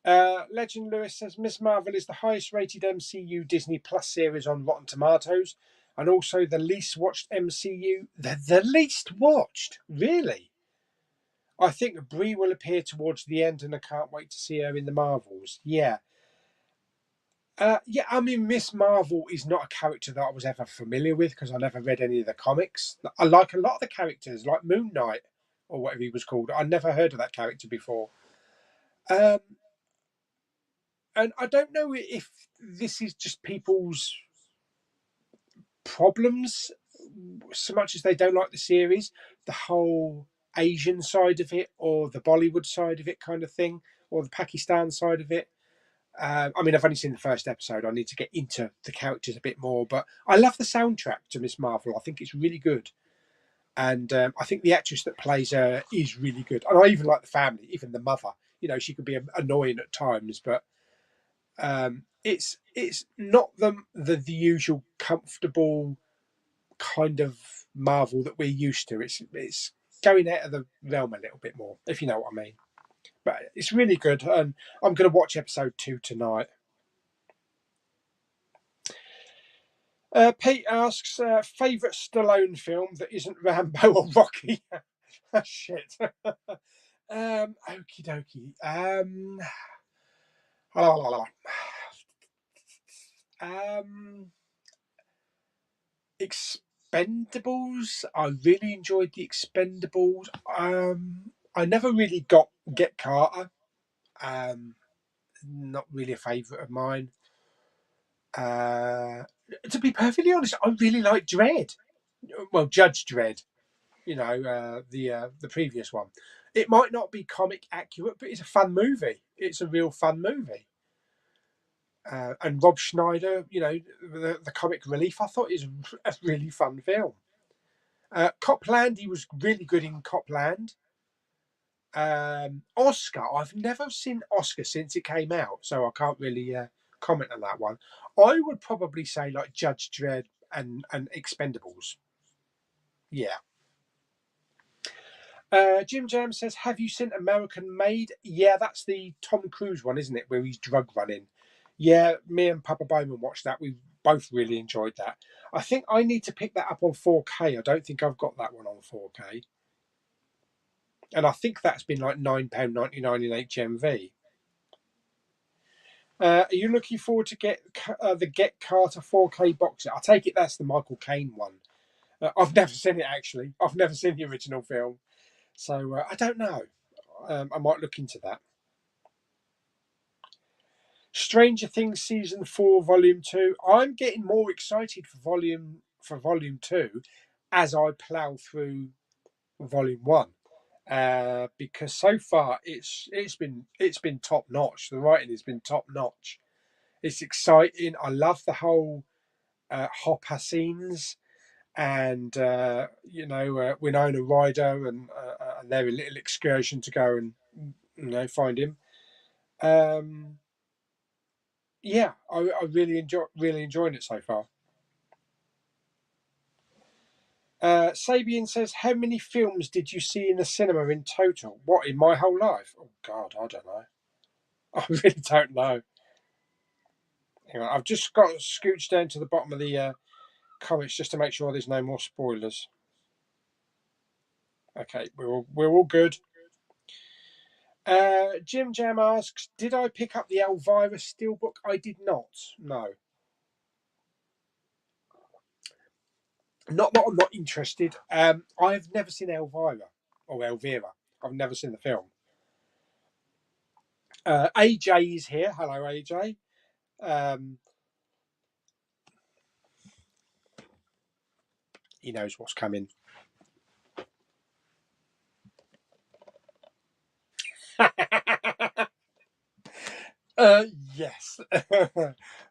Speaker 1: Legend Lewis says Miss Marvel is the highest rated MCU Disney Plus series on Rotten Tomatoes, and also the least watched MCU. The least watched? Really? I think Brie will appear towards the end, and I can't wait to see her in the Marvels. Yeah. I mean, Miss Marvel is not a character that I was ever familiar with because I never read any of the comics. I like a lot of the characters, like Moon Knight or whatever he was called. I never heard of that character before. And I don't know if this is just people's problems so much as they don't like the series, the whole Asian side of it, or the Bollywood side of it kind of thing, or the Pakistan side of it. I mean, I've only seen the first episode. I need to get into the characters a bit more, but I love the soundtrack to Miss Marvel. I think it's really good, and I think the actress that plays her is really good. And I even like the family, even the mother. You know, she could be annoying at times, but it's not the usual comfortable kind of Marvel that we're used to. It's going out of the realm a little bit more, if you know what I mean. But it's really good, and I'm going to watch episode 2 tonight. Pete asks, favourite Stallone film that isn't Rambo or Rocky? Shit. Okie dokie. Expendables. I really enjoyed the Expendables. I never really Get Carter. Not really a favourite of mine. To be perfectly honest, I really like Dredd. Well, Judge Dredd. You know, the previous one. it might not be comic accurate, but it's a fun movie. It's a real fun movie. And Rob Schneider, the comic relief, I thought is a really fun film. Copland, he was really good in Copland. Oscar, I've never seen Oscar since it came out, so I can't really comment on that one. I would probably say like Judge Dredd and Expendables. Yeah. Jim Jam says, have you seen American Made? Yeah, that's the Tom Cruise one, isn't it? Where he's drug running. Yeah, me and Papa Bowman watched that. We both really enjoyed that. I think I need to pick that up on 4K. I don't think I've got that one on 4K. And I think that's been like £9.99 in HMV. Are you looking forward to get the Get Carter 4K box set? I take it that's the Michael Caine one. I've never seen it, actually. I've never seen the original film. So I don't know. I might look into that. Stranger Things Season 4 Volume 2. I'm getting more excited for Volume 2 as I plough through Volume 1. Because so far it's been top notch. The writing has been top notch. It's exciting. I love the whole Hopper scenes, and Winona Ryder and their little excursion to go and find him. Yeah, I really enjoying it so far. Sabian says, how many films did you see in the cinema in total? What, in my whole life? Oh God, I don't know. I really don't know. Hang on, I've just got to scooch down to the bottom of the comments just to make sure there's no more spoilers. Okay, we're all good. Jim Jam asks, did I pick up the Elvira steelbook? I did not. No. Not that I'm not interested. I've never seen Elvira or Elvira. I've never seen the film. AJ is here. Hello, AJ. He knows what's coming. Yes.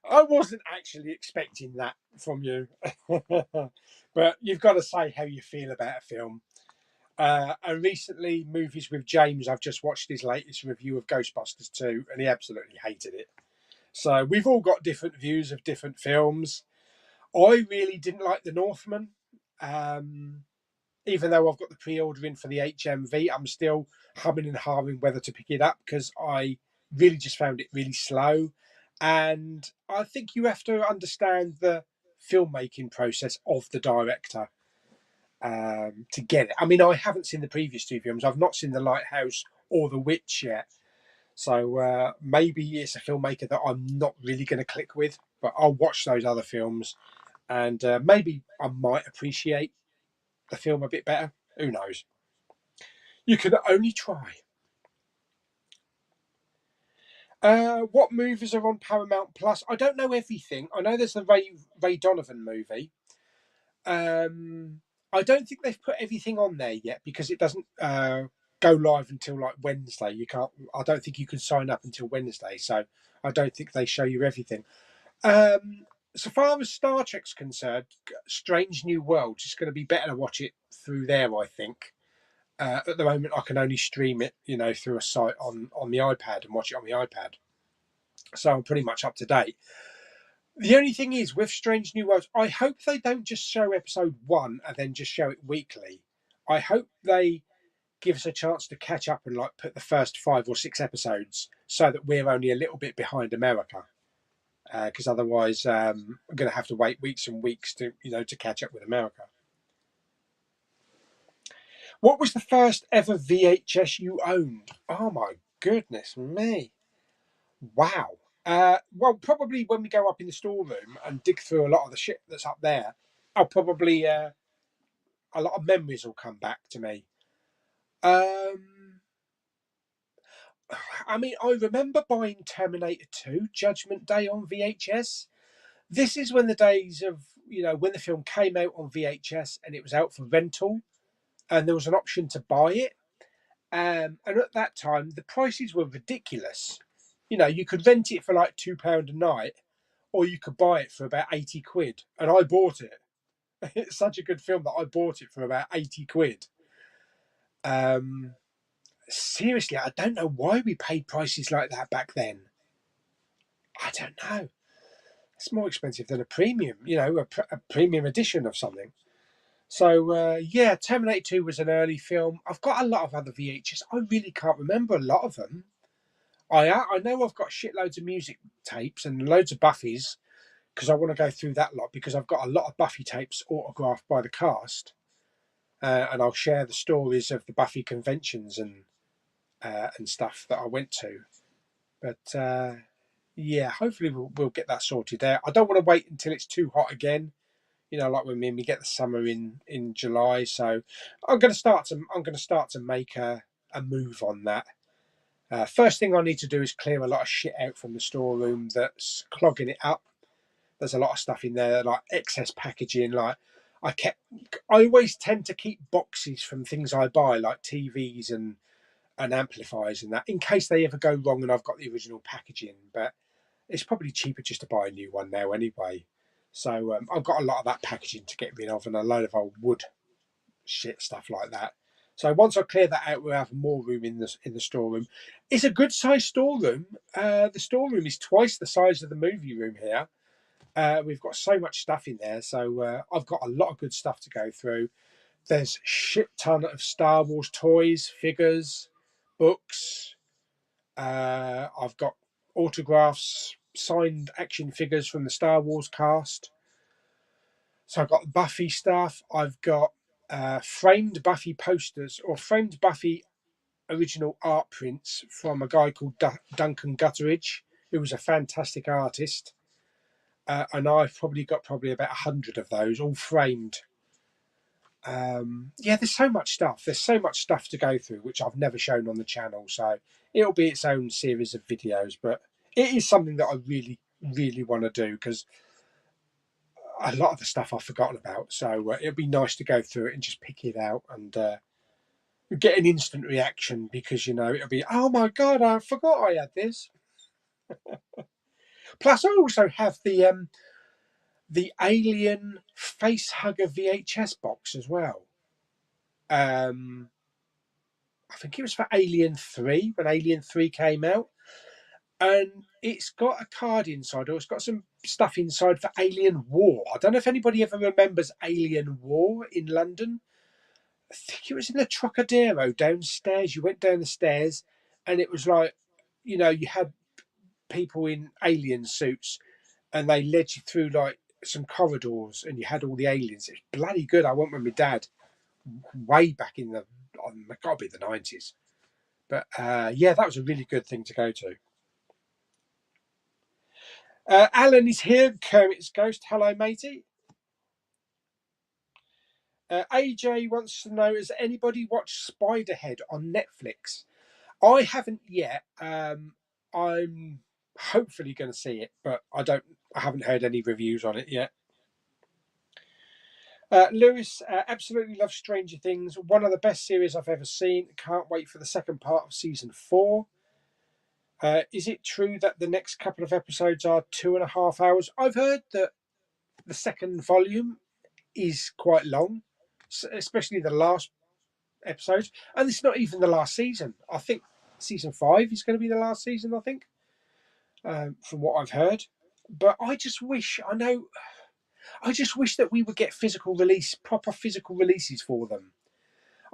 Speaker 1: I wasn't actually expecting that from you. But you've got to say how you feel about a film. And recently, Movies with James, I've just watched his latest review of Ghostbusters 2, and he absolutely hated it. So we've all got different views of different films. I really didn't like The Northman. Even though I've got the pre-order in for the HMV, I'm still humming and hawing whether to pick it up because I really just found it really slow. And I think you have to understand the filmmaking process of the director to get it. I mean, I haven't seen the previous two films. I've not seen The Lighthouse or The Witch yet. So maybe it's a filmmaker that I'm not really going to click with, but I'll watch those other films and maybe I might appreciate the film a bit better. Who knows? You can only try. What movies are on Paramount Plus? I don't know everything. I know there's the Ray Donovan movie. I don't think they've put everything on there yet because it doesn't go live until like Wednesday. You can't. I don't think you can sign up until Wednesday, so I don't think they show you everything. So far as Star Trek's concerned, Strange New Worlds is going to be better to watch it through there. I think. At the moment, I can only stream it, through a site on the iPad and watch it on the iPad. So I'm pretty much up to date. The only thing is with Strange New Worlds, I hope they don't just show episode 1 and then just show it weekly. I hope they give us a chance to catch up and like put the first 5 or 6 episodes so that we're only a little bit behind America. Because otherwise, we're going to have to wait weeks and weeks to catch up with America. What was the first ever VHS you owned? Oh my goodness me! Wow. Well, probably when we go up in the storeroom and dig through a lot of the shit that's up there, I'll probably a lot of memories will come back to me. I mean, I remember buying Terminator 2 Judgment Day on VHS. This is when the days of, when the film came out on VHS and it was out for rental and there was an option to buy it. And at that time, the prices were ridiculous. You know, you could rent it for like £2 a night, or you could buy it for about 80 quid. And I bought it. It's such a good film that I bought it for about 80 quid. Seriously, I don't know why we paid prices like that back then. I don't know. It's more expensive than a premium, you know, a premium edition of something. So, yeah, Terminator 2 was an early film. I've got a lot of other VHS. I really can't remember a lot of them. I know I've got shitloads of music tapes and loads of Buffys because I want to go through that lot because I've got a lot of Buffy tapes autographed by the cast. And I'll share the stories of the Buffy conventions and stuff that I went to. But yeah, hopefully we'll get that sorted out. I don't want to wait until it's too hot again. You know, like when we get the summer in July. So I'm going to start to make a move on that. First thing I need to do is clear a lot of shit out from the storeroom that's clogging it up. There's a lot of stuff in there, like excess packaging. Like I always tend to keep boxes from things I buy, like TVs and amplifiers and that, in case they ever go wrong and I've got the original packaging. But it's probably cheaper just to buy a new one now anyway. So I've got a lot of that packaging to get rid of and a load of old wood shit stuff like that. So once I clear that out, we'll have more room in the storeroom. It's a good sized storeroom. The storeroom is twice the size of the movie room here. We've got so much stuff in there, so I've got a lot of good stuff to go through. There's shit ton of Star Wars toys, figures, books. I've got autographs, signed action figures from the Star Wars cast. So I've got Buffy stuff. I've got framed Buffy posters or framed Buffy original art prints from a guy called Duncan Gutteridge, who was a fantastic artist. And I've probably got about 100 of those, all framed. Yeah, there's so much stuff. There's so much stuff to go through, which I've never shown on the channel. So it'll be its own series of videos. But it is something that I really, really want to do because a lot of the stuff I've forgotten about. So it'll be nice to go through it and just pick it out and get an instant reaction because, you know, it'll be, oh my God, I forgot I had this. Plus, I also have the Alien Facehugger VHS box as well. I think it was for Alien 3 when Alien 3 came out. And it's got a card inside, or it's got some stuff inside for Alien War. I don't know if anybody ever remembers Alien War in London. I think it was in the Trocadero downstairs. You went down the stairs, and it was like, you know, you had people in alien suits, and they led you through like some corridors, and you had all the aliens. It's bloody good. I went with my dad way back in got to be the 90s. But yeah, that was a really good thing to go to. Alan is here. Kermit's Ghost. Hello, matey. AJ wants to know: has anybody watched Spiderhead on Netflix? I haven't yet. I'm hopefully going to see it, but I haven't heard any reviews on it yet. Lewis absolutely loves Stranger Things. One of the best series I've ever seen. Can't wait for the second part of season 4. Is it true that the next couple of episodes are 2.5 hours? I've heard that the second volume is quite long, especially the last episode. And it's not even the last season. I think season 5 is going to be the last season, I think, from what I've heard. But I just wish that we would get proper physical releases for them.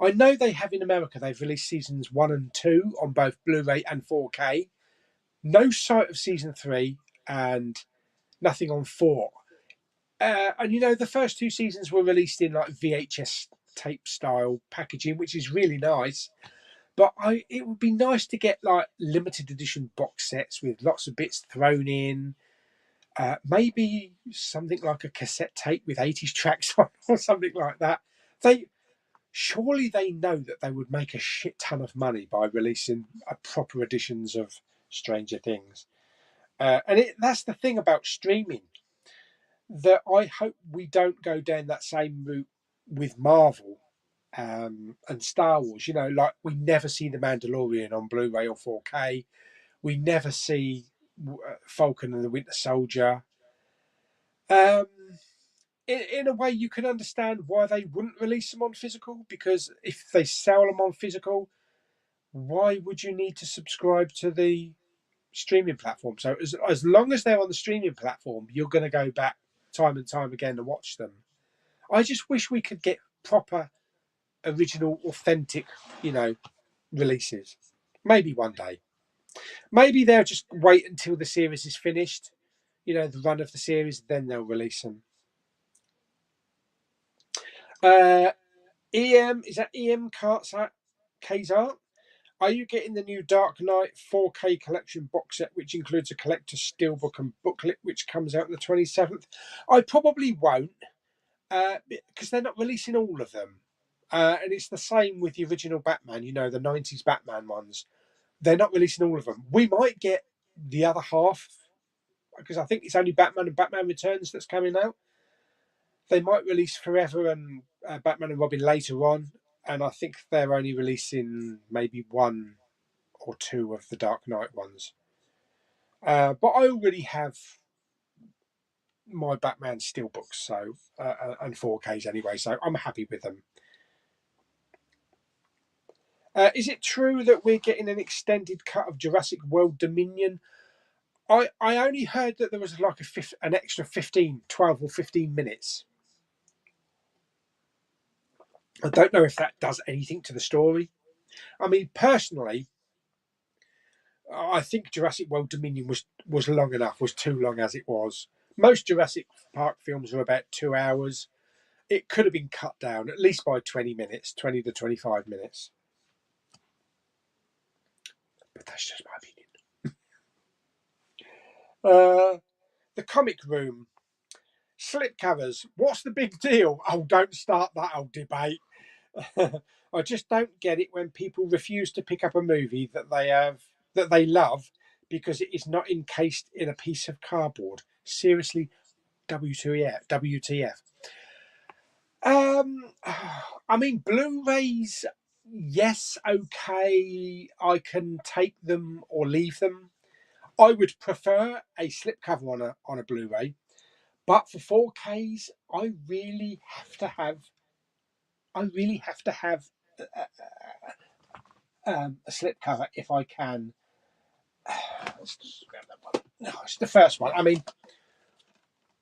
Speaker 1: I know they have in America, they've released seasons 1 and 2 on both Blu-ray and 4K. No sight of season 3 and nothing on 4. And you know, the first 2 seasons were released in like VHS tape style packaging, which is really nice. But it would be nice to get like limited edition box sets with lots of bits thrown in. Maybe something like a cassette tape with 80s tracks on or something like that. Surely they know that they would make a shit ton of money by releasing proper editions of Stranger Things. And that's the thing about streaming, that I hope we don't go down that same route with Marvel, and Star Wars. You know, like we never see The Mandalorian on Blu-ray or 4K. We never see Falcon and the Winter Soldier. In a way, you can understand why they wouldn't release them on physical, because if they sell them on physical, why would you need to subscribe to the streaming platform? So as long as they're on the streaming platform, you're going to go back time and time again to watch them. I just wish we could get proper, original, authentic, releases. Maybe one day. Maybe they'll just wait until the series is finished, the run of the series, then they'll release them. Is that EM K's-Art? Are you getting the new Dark Knight 4K collection box set, which includes a collector's steelbook and booklet, which comes out on the 27th? I probably won't, because they're not releasing all of them. And it's the same with the original Batman, the 90s Batman ones. They're not releasing all of them. We might get the other half, because I think it's only Batman and Batman Returns that's coming out. They might release Forever and Batman and Robin later on, and I think they're only releasing maybe one or two of the Dark Knight ones. But I already have my Batman steelbooks, so and 4Ks anyway, so I'm happy with them. Is it true that we're getting an extended cut of Jurassic World Dominion? I only heard that there was like an extra 12 or 15 minutes. I don't know if that does anything to the story. I mean, personally, I think Jurassic World Dominion was long enough, was too long as it was. Most Jurassic Park films are about 2 hours. It could have been cut down at least by 20 minutes, 20 to 25 minutes. But that's just my opinion. The comic room. Slipcovers. What's the big deal? Oh, don't start that old debate. I just don't get it when people refuse to pick up a movie that they love because it is not encased in a piece of cardboard. Seriously, WTF? I mean, Blu-rays, yes, okay. I can take them or leave them. I would prefer a slipcover on a Blu-ray, but for 4Ks, I really have to have a slipcover if I can. No, it's the first one. I mean,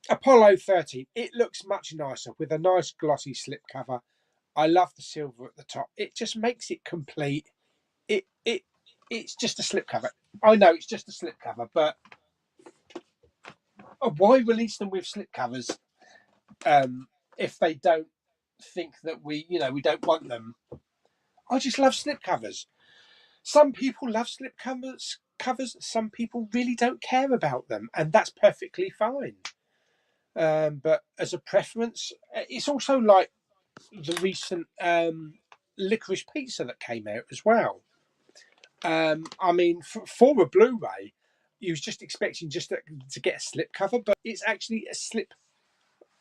Speaker 1: Apollo 13. It looks much nicer with a nice glossy slipcover. I love the silver at the top. It just makes it complete. It's just a slipcover. I know it's just a slipcover, but why release them with slipcovers if they don't think that we don't want them? I just love slipcovers. Some people love slipcovers. Some people really don't care about them, and that's perfectly fine. But as a preference, it's also like the recent licorice pizza that came out as well. I mean, for a Blu-ray, you was just expecting to get a slipcover, but it's actually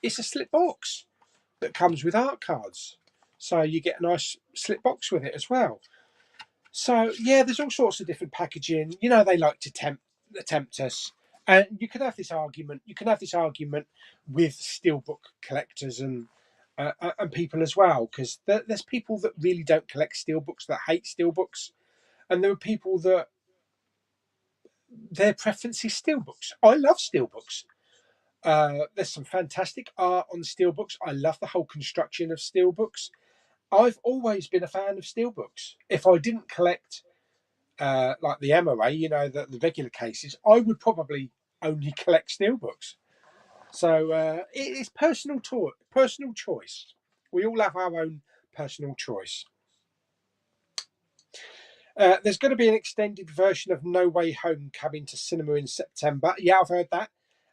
Speaker 1: It's a slip box that comes with art cards, so you get a nice slip box with it as well. So yeah, there's all sorts of different packaging. They like to tempt us, and you can have this argument. You can have this argument with steelbook collectors and people as well, because there's people that really don't collect steelbooks, that hate steelbooks, and there are people that their preference is steelbooks. I love steelbooks. There's some fantastic art on steelbooks. I love the whole construction of steelbooks. I've always been a fan of steelbooks. If I didn't collect like the MOA, the regular cases, I would probably only collect steelbooks. So it's personal choice. We all have our own personal choice. There's going to be an extended version of No Way Home coming to cinema in September. Yeah, I've heard that.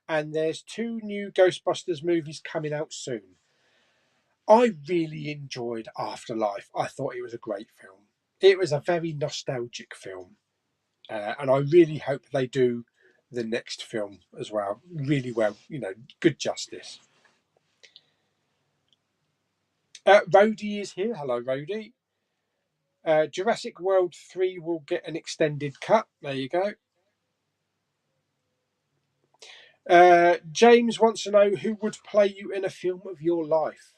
Speaker 1: And there's 2 new Ghostbusters movies coming out soon. I really enjoyed Afterlife. I thought it was a great film. It was a very nostalgic film. And I really hope they do the next film as well. Really well, good justice. Rhodey is here. Hello, Rhodey. Jurassic World 3 will get an extended cut. There you go. James wants to know who would play you in a film of your life.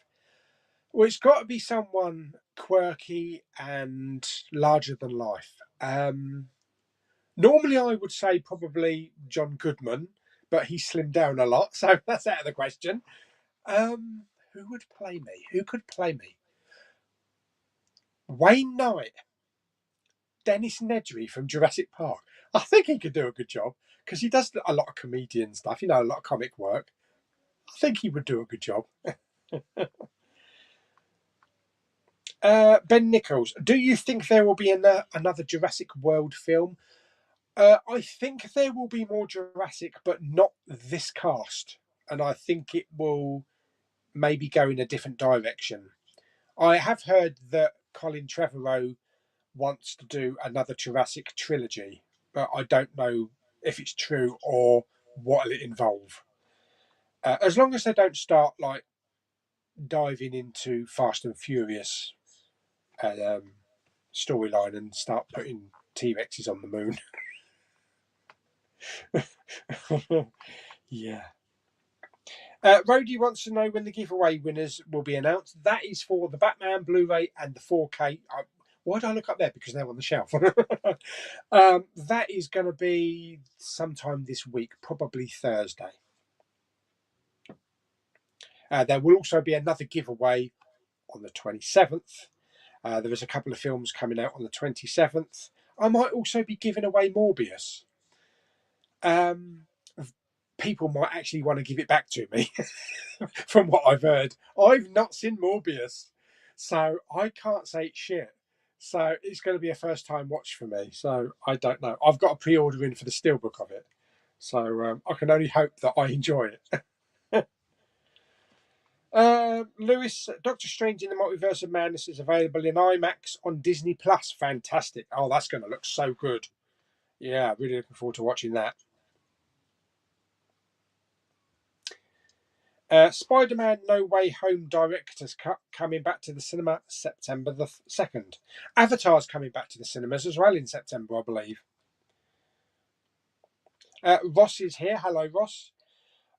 Speaker 1: Well, it's got to be someone quirky and larger than life. Normally, I would say probably John Goodman, but he slimmed down a lot, so that's out of the question. Who would play me? Who could play me? Wayne Knight, Dennis Nedry from Jurassic Park. I think he could do a good job because he does a lot of comedian stuff, a lot of comic work. I think he would do a good job. Ben Nichols, do you think there will be another Jurassic World film? I think there will be more Jurassic, but not this cast. And I think it will maybe go in a different direction. I have heard that Colin Trevorrow wants to do another Jurassic trilogy, but I don't know if it's true or what will it involve. As long as they don't start like diving into Fast and Furious storyline and start putting T-Rexes on the moon. Yeah. Rhodey wants to know when the giveaway winners will be announced. That is for the Batman Blu-ray and the 4K. Why did I look up there? Because they're on the shelf. That is going to be sometime this week, probably Thursday. There will also be another giveaway on the 27th. There is a couple of films coming out on the 27th. I might also be giving away Morbius. People might actually want to give it back to me from what I've heard. I've not seen Morbius, so I can't say it's shit. So it's going to be a first time watch for me. So I don't know. I've got a pre-order in for the steelbook of it. So I can only hope that I enjoy it. Lewis, Doctor Strange in the Multiverse of Madness is available in IMAX on Disney Plus. Fantastic. Oh, that's going to look so good. Yeah, really looking forward to watching that. Spider-Man No Way Home Director's Cut coming back to the cinema September the 2nd. Avatar's coming back to the cinemas as well in September, I believe. Ross is here. Hello, Ross.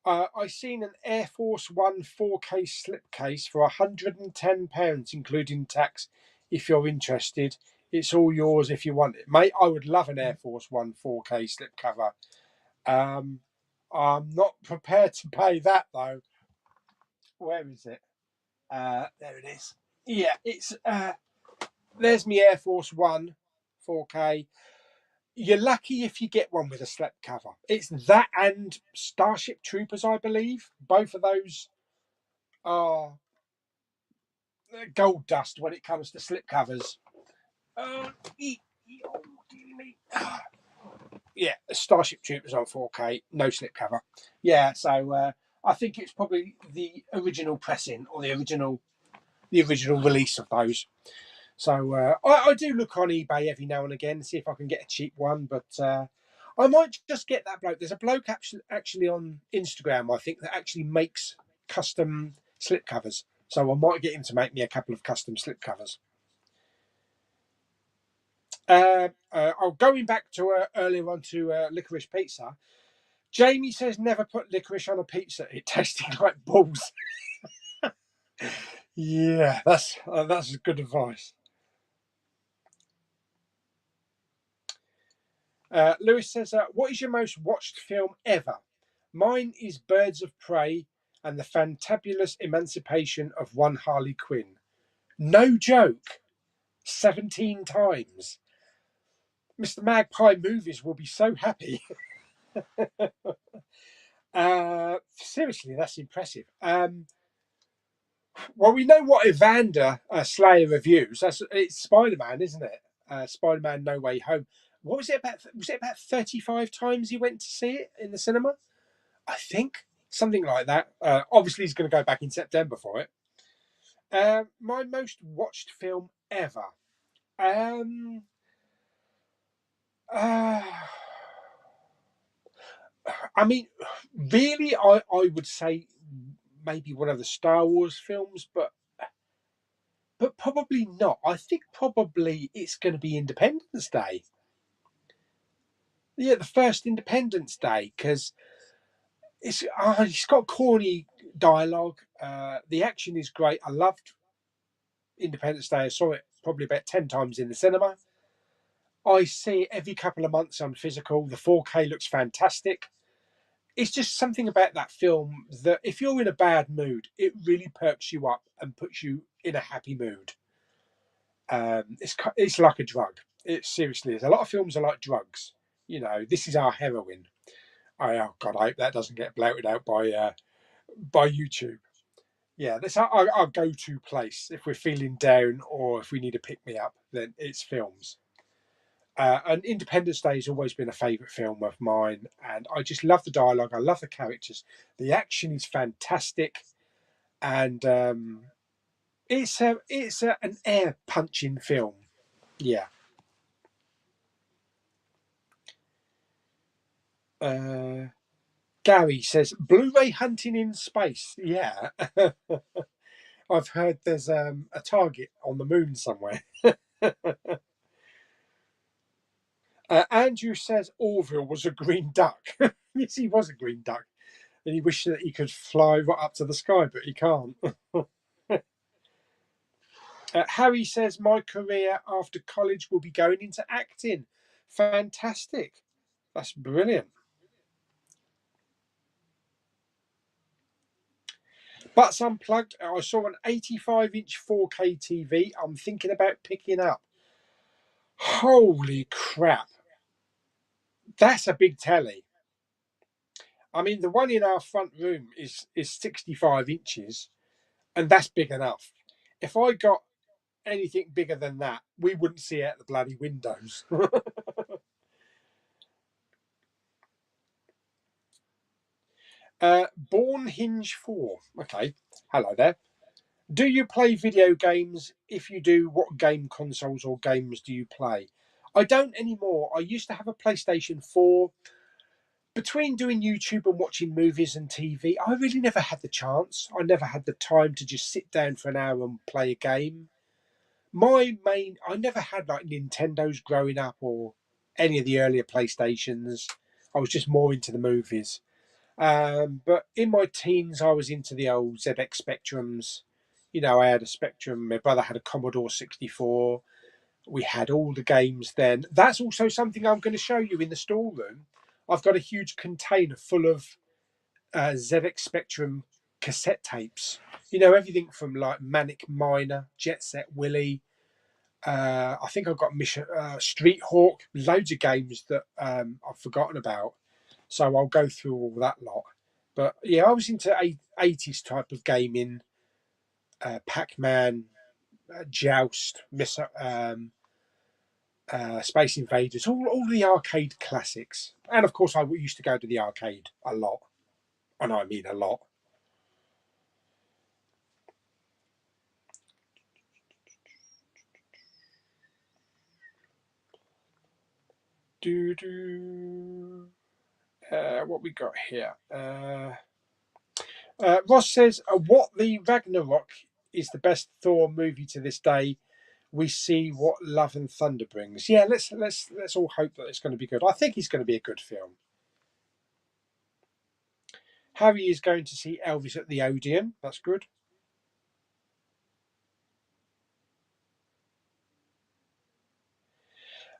Speaker 1: I seen an Air Force One 4K slipcase for £110, including tax. If you're interested, it's all yours if you want it, mate. I would love an Air Force One 4K slipcover. I'm not prepared to pay that though. Where is it? There it is. Yeah, it's there's me Air Force One 4K. You're lucky if you get one with a slipcover. It's that and Starship Troopers, I believe. Both of those are gold dust when it comes to slipcovers. Oh, dear me. Yeah, Starship Troopers on 4K, no slipcover. Yeah, so I think it's probably the original pressing or the original release of those. So I do look on eBay every now and again to see if I can get a cheap one, but I might just get that bloke. There's a bloke actually on Instagram, I think, that actually makes custom slipcovers. So I might get him to make me a couple of custom slipcovers. Going back to earlier on to licorice pizza. Jamie says never put licorice on a pizza. It tasted like balls. Yeah, that's good advice. Lewis says, what is your most watched film ever? Mine is Birds of Prey and the Fantabulous Emancipation of One Harley Quinn. No joke. 17 times. Mr. Magpie Movies will be so happy. Seriously, that's impressive. Well, we know what Evander Slayer reviews. It's Spider-Man, isn't it? Spider-Man No Way Home. What was it about? Was it about 35 times he went to see it in the cinema? I think something like that. Obviously, he's going to go back in September for it. My most watched film ever. I mean, really, I would say maybe one of the Star Wars films, but probably not. I think probably it's going to be Independence Day. Yeah, the first Independence Day, because it's got corny dialogue. The action is great. I loved Independence Day. I saw it probably about 10 times in the cinema. I see it every couple of months on physical. The 4K looks fantastic. It's just something about that film that if you're in a bad mood, it really perks you up and puts you in a happy mood. It's like a drug. It seriously is. A lot of films are like drugs. You know, this is our heroin. Oh God, I hope that doesn't get blouted out by YouTube. Yeah, that's our go-to place if we're feeling down or if we need to pick me up. Then it's films. And Independence Day has always been a favourite film of mine, and I just love the dialogue. I love the characters. The action is fantastic, and it's an air punching film. Yeah. Gary says Blu-ray hunting in space. Yeah, I've heard there's a target on the moon somewhere. Andrew says Orville was a green duck. Yes, he was a green duck, and he wished that he could fly right up to the sky, but he can't. Harry says my career after college will be going into acting. Fantastic. That's brilliant. Butts Unplugged. I saw an 85-inch 4K TV. I'm thinking about picking up. Holy crap. That's a big telly. I mean, the one in our front room is 65 inches, and that's big enough. If I got anything bigger than that, we wouldn't see out the bloody windows. Born Hinge 4. Okay. Hello there. Do you play video games? If you do, what game consoles or games do you play? I don't anymore. I used to have a PlayStation 4. Between doing YouTube and watching movies and TV, I really never had the chance. I never had the time to just sit down for an hour and play a game. I never had like Nintendos growing up or any of the earlier PlayStations. I was just more into the movies. But in my teens, I was into the old ZX Spectrums. You know, I had a Spectrum. My brother had a Commodore 64. We had all the games then. That's also something I'm going to show you in the storeroom. I've got a huge container full of ZX Spectrum cassette tapes. You know, everything from like Manic Miner, Jet Set Willy. I think I've got Mission Street Hawk. Loads of games that I've forgotten about. So I'll go through all that lot. But yeah, I was into 80s type of gaming. Pac-Man, Joust, Space Invaders, all the arcade classics. And of course, I used to go to the arcade a lot. And I mean a lot. What we got here? Ross says, "What the Ragnarok is the best Thor movie to this day. We see what Love and Thunder brings." Yeah, let's all hope that it's going to be good. I think it's going to be a good film. Harry is going to see Elvis at the Odeon. That's good.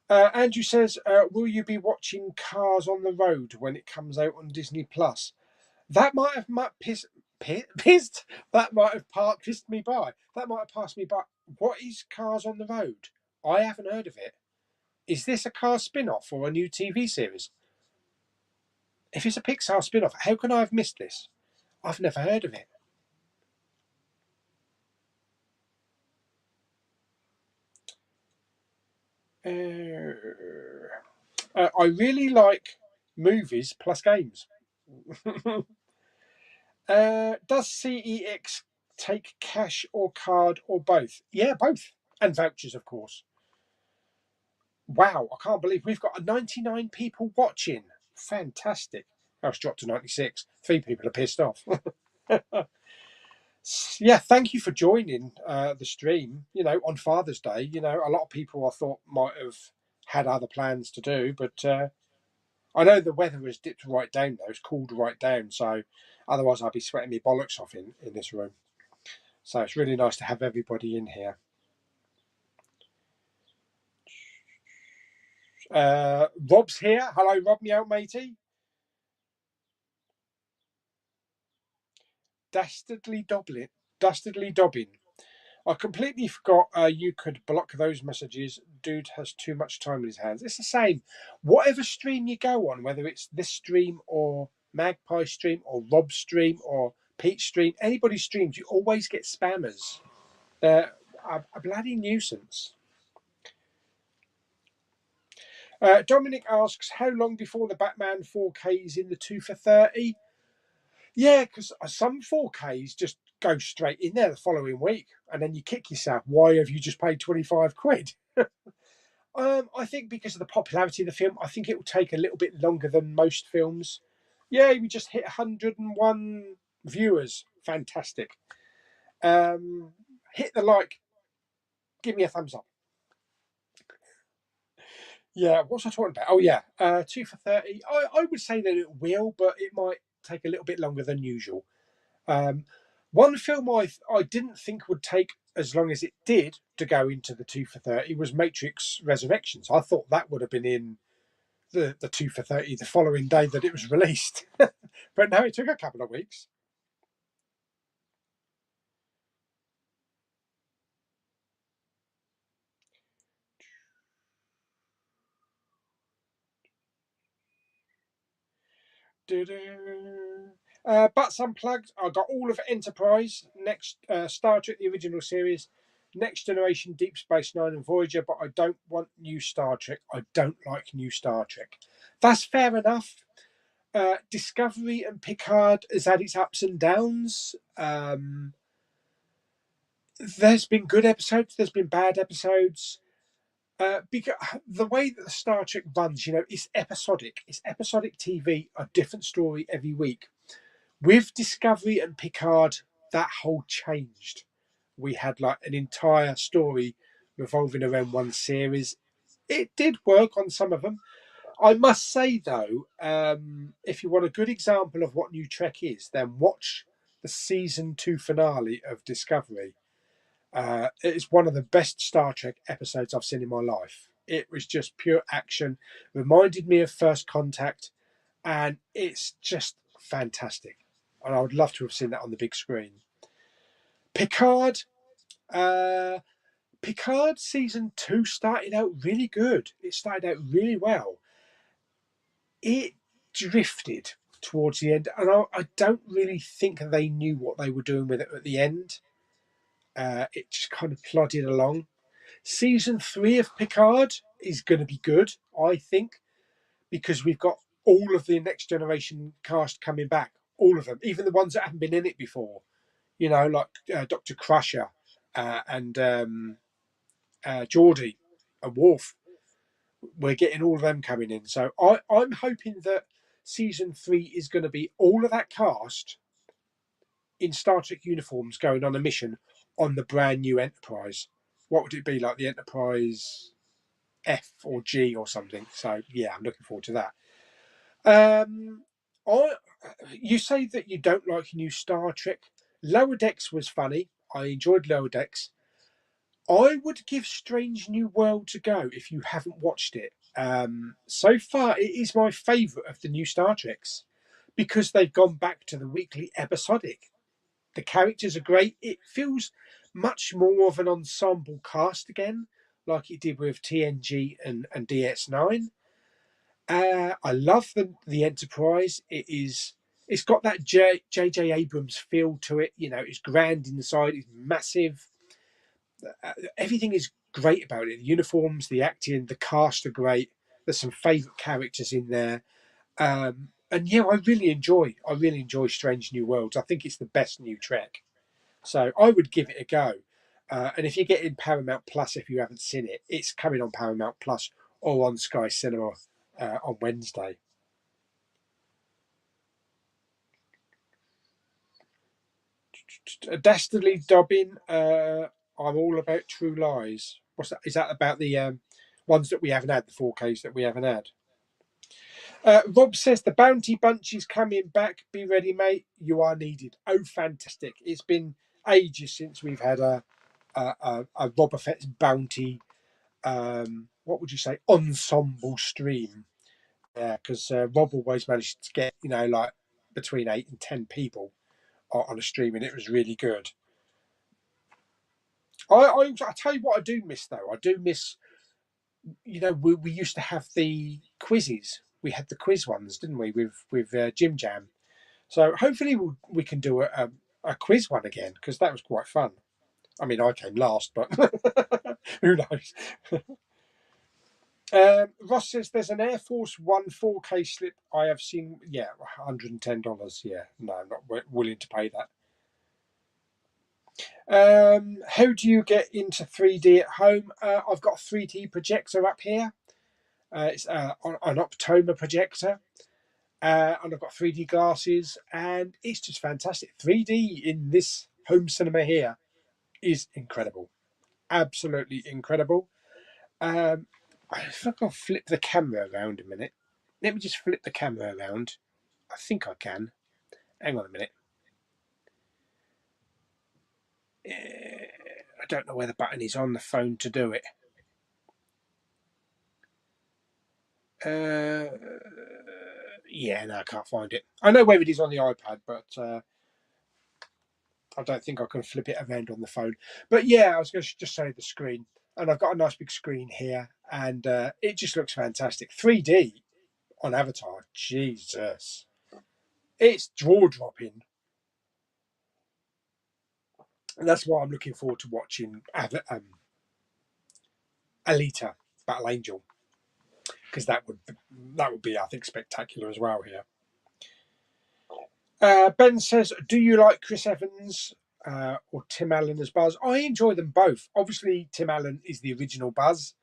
Speaker 1: Andrew says, "Will you be watching Cars on the Road when it comes out on Disney Plus?" That might have pissed. That might have pissed me by. That might have passed me by. What is Cars on the Road? I haven't heard of it. Is this a Cars spin-off or a new TV series? If it's a Pixar spin-off, how can I have missed this? I've never heard of it. I really like movies plus games. Does CEX take cash or card or both? Yeah, both. And vouchers, of course. Wow, I can't believe we've got 99 people watching. Fantastic. I was dropped to 96. 3 people are pissed off. Yeah, thank you for joining the stream. On Father's Day, a lot of people I thought might have had other plans to do, but I know the weather has dipped right down though. It's cooled right down, so otherwise I'd be sweating my bollocks off in this room. So it's really nice to have everybody in here. Rob's here. Hello, Rob, me out, matey. Dastardly Dobbin. I completely forgot you could block those messages. Dude has too much time in his hands. It's the same. Whatever stream you go on, whether it's this stream or Magpie stream or Rob's stream or Pete's stream, anybody's streams, you always get spammers. They're a bloody nuisance. Dominic asks, how long before the Batman 4K is in the 2 for 30? Yeah, because some 4Ks just go straight in there the following week, and then you kick yourself. Why have you just paid 25 quid? I think because of the popularity of the film, I think it will take a little bit longer than most films. Yeah, we just hit 101 viewers. Fantastic. Hit the like. Give me a thumbs up. Yeah, what was I talking about? Oh, yeah, 2 for 30. I would say that it will, but it might take a little bit longer than usual. One film I didn't think would take as long as it did to go into the 2 for 30 was Matrix Resurrections. I thought that would have been in the 2 for 30 the following day that it was released. But no, it took a couple of weeks. Butts Unplugged. I got all of Enterprise, next Star Trek, the original series, Next Generation, Deep Space Nine, and Voyager, but I don't want new Star Trek. I don't like new Star Trek. That's fair enough. Discovery and Picard has had its ups and downs. There's been good episodes, there's been bad episodes. Because the way that the Star Trek runs, it's episodic. It's episodic TV, a different story every week. With Discovery and Picard, that whole changed. We had like an entire story revolving around one series. It did work on some of them. I must say though, if you want a good example of what New Trek is, then watch the season 2 finale of Discovery. It is one of the best Star Trek episodes I've seen in my life. It was just pure action, reminded me of First Contact, and it's just fantastic. And I would love to have seen that on the big screen. Picard, uh, Picard season 2 started out really good. It started out really well. It drifted towards the end, and I don't really think they knew what they were doing with it at the end. It just kind of plodded along. Season 3 of Picard is going to be good, I think, because we've got all of the Next Generation cast coming back. All of them, even the ones that haven't been in it before. Like Dr. Crusher and Geordie and Worf. We're getting all of them coming in. So I'm hoping that season 3 is going to be all of that cast in Star Trek uniforms going on a mission on the brand new Enterprise. What would it be like, the Enterprise F or G or something? So yeah, I'm looking forward to that. I, you say that you don't like new Star Trek. Lower Decks was funny. I enjoyed Lower Decks. I would give Strange New Worlds a go if you haven't watched it. So far, it is my favourite of the new Star Treks because they've gone back to the weekly episodic. The characters are great. It feels much more of an ensemble cast again, like it did with TNG and DS9. I love the Enterprise. It's got that J.J. Abrams feel to it. It's grand inside. It's massive. Everything is great about it. The uniforms, the acting, the cast are great. There's some favourite characters in there. And yeah, I really enjoy Strange New Worlds. I think it's the best new Trek. So I would give it a go. And if you get in Paramount Plus, if you haven't seen it, it's coming on Paramount Plus or on Sky Cinema on Wednesday. Dastardly Dobbin. I'm all about True Lies. What's that? Is that about the ones that we haven't had, the 4Ks that we haven't had? Rob says the Bounty Bunch is coming back. Be ready, mate. You are needed. Oh, fantastic! It's been ages since we've had a Rob Effects Bounty. What would you say? Ensemble stream. Yeah, because Rob always managed to get like between 8 and 10 people on a stream, and it was really good. I tell you what, I do miss though. I do miss. We used to have the quizzes. We had the quiz ones, didn't we? With Jim Jam. So hopefully we can do a quiz one again, because that was quite fun. I mean, I came last, but who knows? Ross says there's an Air Force One 4K slip I have seen. Yeah, $110. Yeah, no, I'm not willing to pay that. How do you get into 3D at home? I've got a 3D projector up here. It's an Optoma projector. And I've got 3D glasses, and it's just fantastic. 3D in this home cinema here is incredible. Absolutely incredible. If I can flip the camera around a minute. Let me just flip the camera around. I think I can. Hang on a minute. I don't know where the button is on the phone to do it. Yeah, no, I can't find it. I know where it is on the iPad, but I don't think I can flip it around on the phone. But yeah, I was going to just say the screen. And I've got a nice big screen here, and it just looks fantastic. 3D on Avatar, Jesus. It's jaw-dropping. And that's why I'm looking forward to watching Alita, Battle Angel, because that would be, I think, spectacular as well here. Ben says, do you like Chris Evans or Tim Allen as Buzz? I enjoy them both. Obviously, Tim Allen is the original Buzz.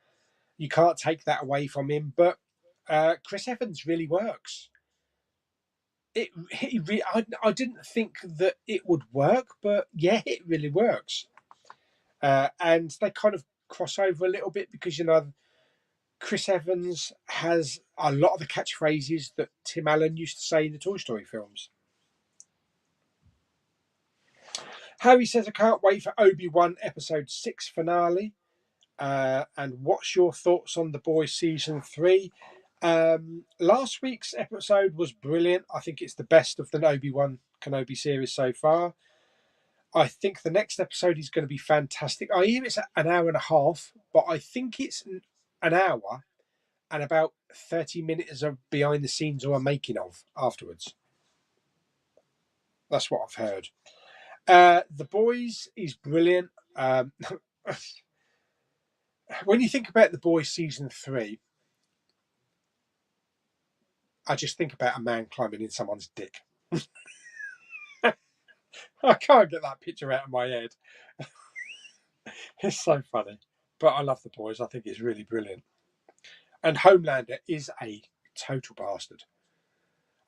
Speaker 1: You can't take that away from him, but Chris Evans really works. I didn't think that it would work, but yeah, it really works. And they kind of cross over a little bit because, Chris Evans has a lot of the catchphrases that Tim Allen used to say in the Toy Story films. Harry says, I can't wait for Obi-Wan episode 6 finale. And what's your thoughts on The Boys season 3? Last week's episode was brilliant. I think it's the best of the Obi-Wan Kenobi series so far. I think the next episode is going to be fantastic. I hear it's an hour and a half, but I think it's an hour and about 30 minutes of behind the scenes or a making of afterwards. That's what I've heard. The Boys is brilliant. When you think about The Boys season 3, I just think about a man climbing in someone's dick. I can't get that picture out of my head. It's so funny. But I love The Boys. I think it's really brilliant. And Homelander is a total bastard.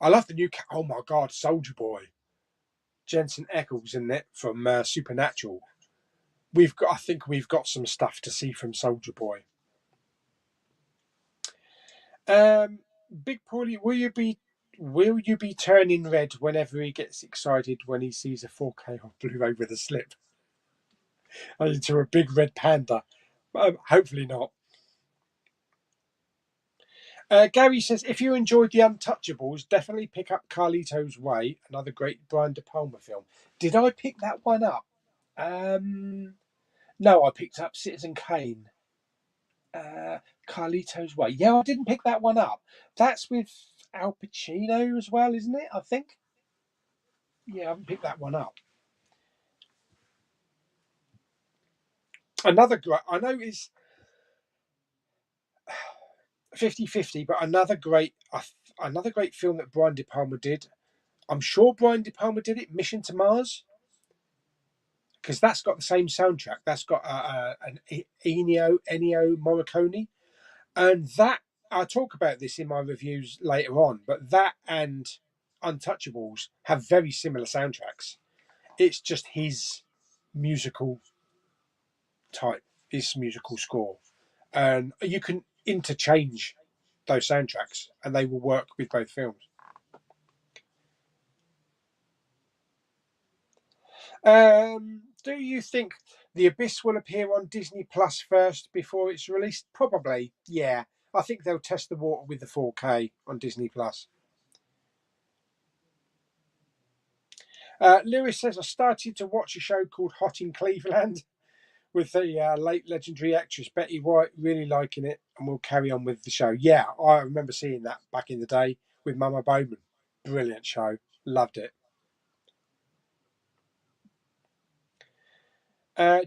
Speaker 1: I love the new oh my God, Soldier Boy. Jensen Ackles in it from Supernatural. I think we've got some stuff to see from Soldier Boy. Big Pauly, will you be turning red whenever he gets excited when he sees a 4K on Blu-ray with a slip? Into a big red panda. Hopefully not. Gary says, if you enjoyed The Untouchables, definitely pick up Carlito's Way, another great Brian De Palma film. Did I pick that one up? No, I picked up Citizen Kane. Carlito's Way. Yeah, I didn't pick that one up. That's with Al Pacino as well, isn't it? I think. Yeah, I haven't picked that one up. Another great, I know it's 50-50, but another great film that Brian De Palma did. I'm sure Brian De Palma did it, Mission to Mars, because that's got the same soundtrack. That's got an Ennio Morricone, and that I'll talk about this in my reviews later on. But that and Untouchables have very similar soundtracks. It's just his musical type, his musical score. And you can interchange those soundtracks and they will work with both films. Do you think The Abyss will appear on Disney Plus first before it's released? Probably, yeah. I think they'll test the water with the 4K on Disney Plus. Lewis says, I started to watch a show called Hot in Cleveland with the late legendary actress Betty White, really liking it, and we'll carry on with the show. Yeah, I remember seeing that back in the day with Mama Bowman. Brilliant show. Loved it.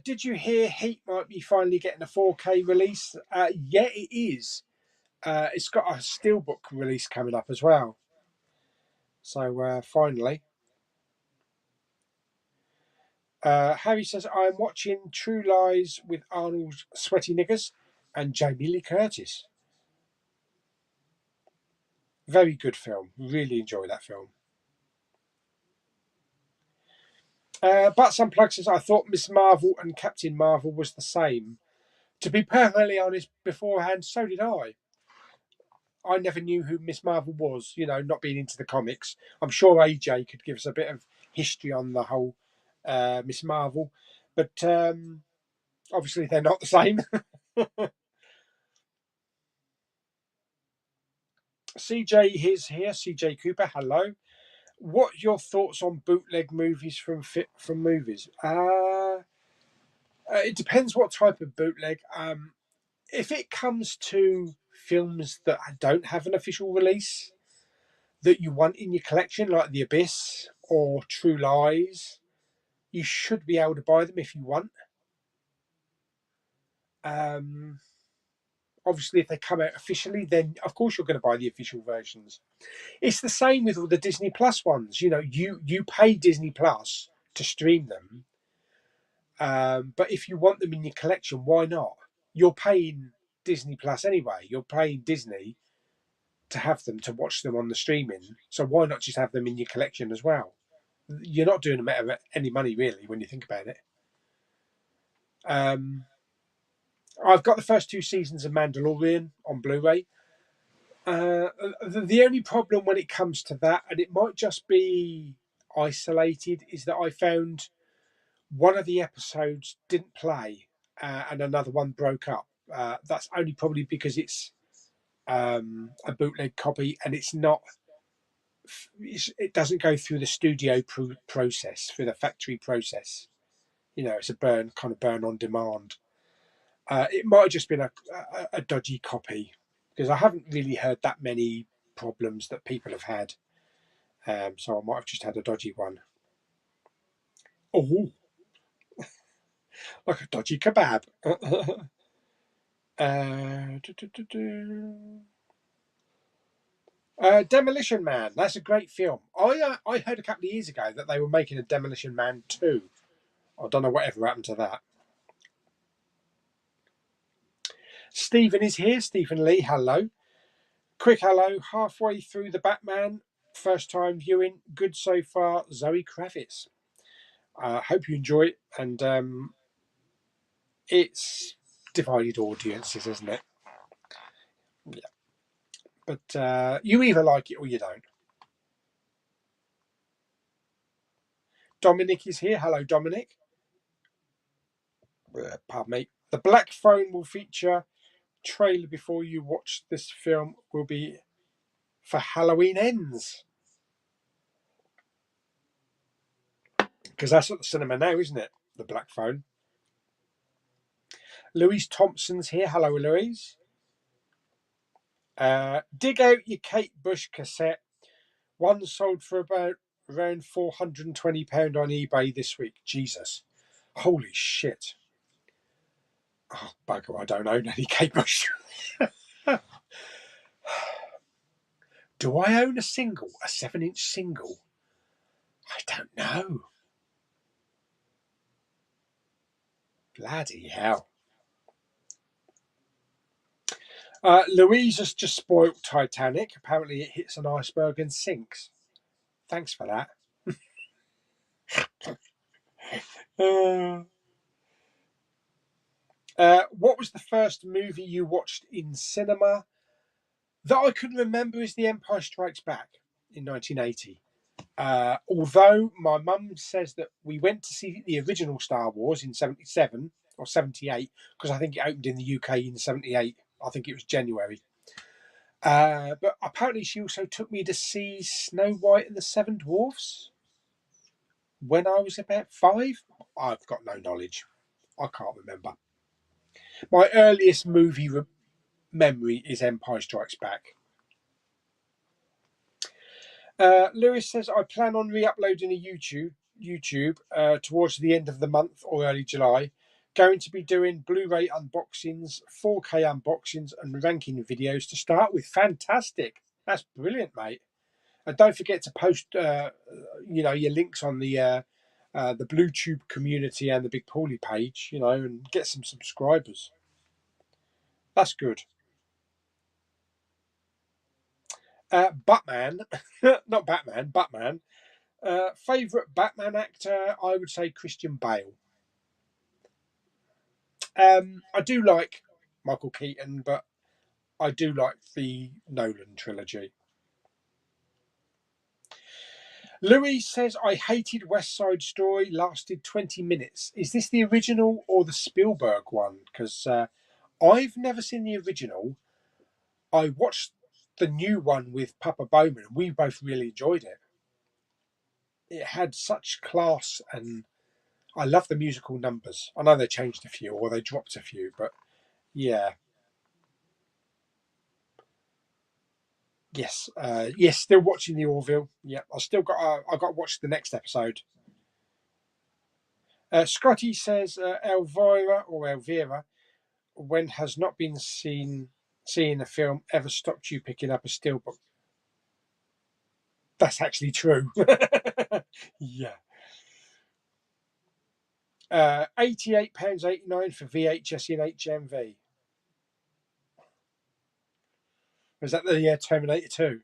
Speaker 1: Did you hear Heat might be finally getting a 4K release? Yeah, it is. It's got a steelbook release coming up as well. So finally. Harry says, I'm watching True Lies with Arnold Sweaty Niggers and Jamie Lee Curtis. Very good film. Really enjoy that film. But some plug says, I thought Miss Marvel and Captain Marvel was the same. To be perfectly honest, beforehand, so did I. I never knew who Miss Marvel was, not being into the comics. I'm sure AJ could give us a bit of history on the whole Miss Marvel. But obviously they're not the same. CJ is here. CJ Cooper, hello. What are your thoughts on bootleg movies from movies? It depends what type of bootleg. If it comes to films that don't have an official release that you want in your collection, like The Abyss or True Lies, you should be able to buy them if you want. Obviously, if they come out officially, then of course you're going to buy the official versions. It's the same with all the Disney Plus ones. You pay Disney Plus to stream them, but if you want them in your collection, why not? You're paying Disney Plus anyway. You're paying Disney to have them, to watch them on the streaming. So why not just have them in your collection as well? You're not doing them out of any money really when you think about it. I've got the first 2 seasons of Mandalorian on Blu-ray. The only problem when it comes to that, and it might just be isolated, is that I found one of the episodes didn't play and another one broke up. That's only probably because it's a bootleg copy and it doesn't go through the studio process, through the factory process. It's a burn on demand. It might have just been a dodgy copy, because I haven't really heard that many problems that people have had. So I might have just had a dodgy one. Oh, like a dodgy kebab. Demolition Man. That's a great film. I heard a couple of years ago that they were making a Demolition Man 2. I don't know whatever happened to that. Stephen is here. Stephen Lee, hello. Quick hello. Halfway through the Batman. First time viewing. Good so far. Zoe Kravitz. Hope you enjoy it. And it's divided audiences, isn't it? Yeah. But you either like it or you don't. Dominic is here. Hello, Dominic. Pardon me. The Black Phone will feature trailer before you watch this film will be for Halloween Ends. Because that's at the cinema now, isn't it? The Black Phone. Louise Thompson's here. Hello, Louise. Dig out your Kate Bush cassette. One sold for around £420 on eBay this week. Jesus. Holy shit. Oh, bugger, I don't own any Kate Bush. Do I own a 7-inch single? I don't know. Bloody hell. Louise has just spoilt Titanic. Apparently it hits an iceberg and sinks. Thanks for that. What was the first movie you watched in cinema? That I can remember is The Empire Strikes Back in 1980. Although my mum says that we went to see the original Star Wars in 77 or 78, because I think it opened in the UK in 78. I think it was January. But apparently she also took me to see Snow White and the Seven Dwarfs when I was about 5. I've got no knowledge. I can't remember. My earliest movie memory is Empire Strikes Back. Lewis says, I plan on re-uploading a YouTube towards the end of the month or early July. Going to be doing Blu-ray unboxings, 4K unboxings, and ranking videos to start with. Fantastic! That's brilliant, mate. And don't forget to post, your links on the BlueTube community and the Big Pauly page, and get some subscribers. That's good. Batman, not Batman, Batman. Favourite Batman actor, I would say Christian Bale. I do like Michael Keaton, but I do like the Nolan trilogy. Louis says, I hated West Side Story, lasted 20 minutes. Is this the original or the Spielberg one? Because I've never seen the original. I watched the new one with Papa Bowman. We both really enjoyed it. It had such class, and I love the musical numbers. I know they changed a few or they dropped a few, but yeah. Yes, yes, still watching the Orville. Yeah, I got to watch the next episode. Scotty says, Elvira, when has not been seeing a film ever stopped you picking up a steelbook? That's actually true. Yeah. £88.89 for VHS in HMV. Was that the Terminator 2?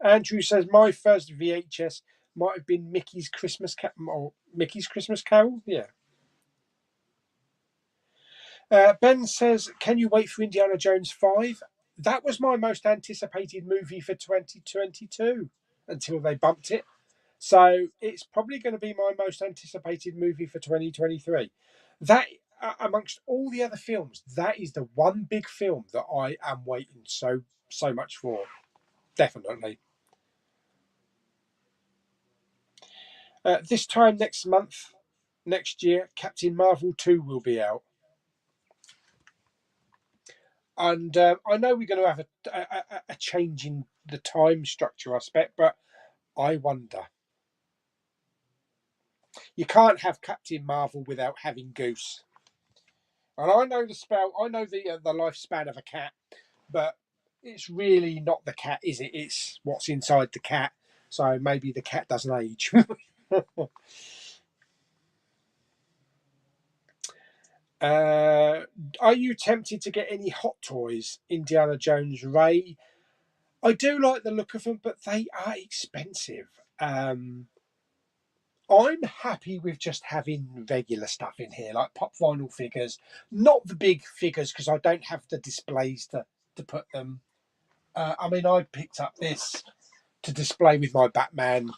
Speaker 1: Andrew says, my first VHS might have been Mickey's Christmas Carol. Yeah. Ben says, can you wait for Indiana Jones 5? That was my most anticipated movie for 2022 until they bumped it. So it's probably going to be my most anticipated movie for 2023. That, amongst all the other films, that is the one big film that I am waiting so much for. Definitely. This time next year, Captain Marvel 2 will be out. And I know we're going to have a change in the time structure aspect, but I wonder. You can't have Captain Marvel without having Goose. And I know the lifespan of a cat, but it's really not the cat, is it? It's what's inside the cat. So maybe the cat doesn't age. Are you tempted to get any Hot Toys, Indiana Jones, Ray? I do like the look of them, but they are expensive. I'm happy with just having regular stuff in here, like pop vinyl figures, not the big figures because I don't have the displays to put them. I mean, I picked up this to display with my Batman.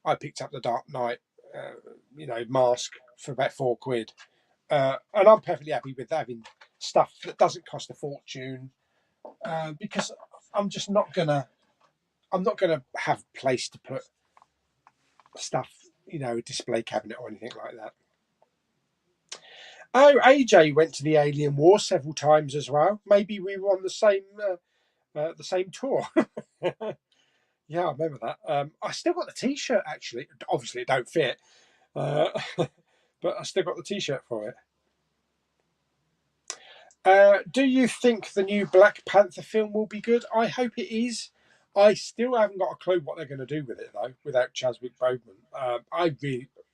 Speaker 1: I picked up the Dark Knight, mask for about £4, and I'm perfectly happy with having stuff that doesn't cost a fortune because I'm just not gonna. I'm not gonna have a place to put stuff, a display cabinet or anything like that. Oh, AJ went to the Alien War several times as well. Maybe we were on the same tour. Yeah, I remember that. I still got the T-shirt actually. Obviously, it don't fit, but I still got the T-shirt for it. Do you think the new Black Panther film will be good? I hope it is. I still haven't got a clue what they're going to do with it though, without Chadwick Boseman.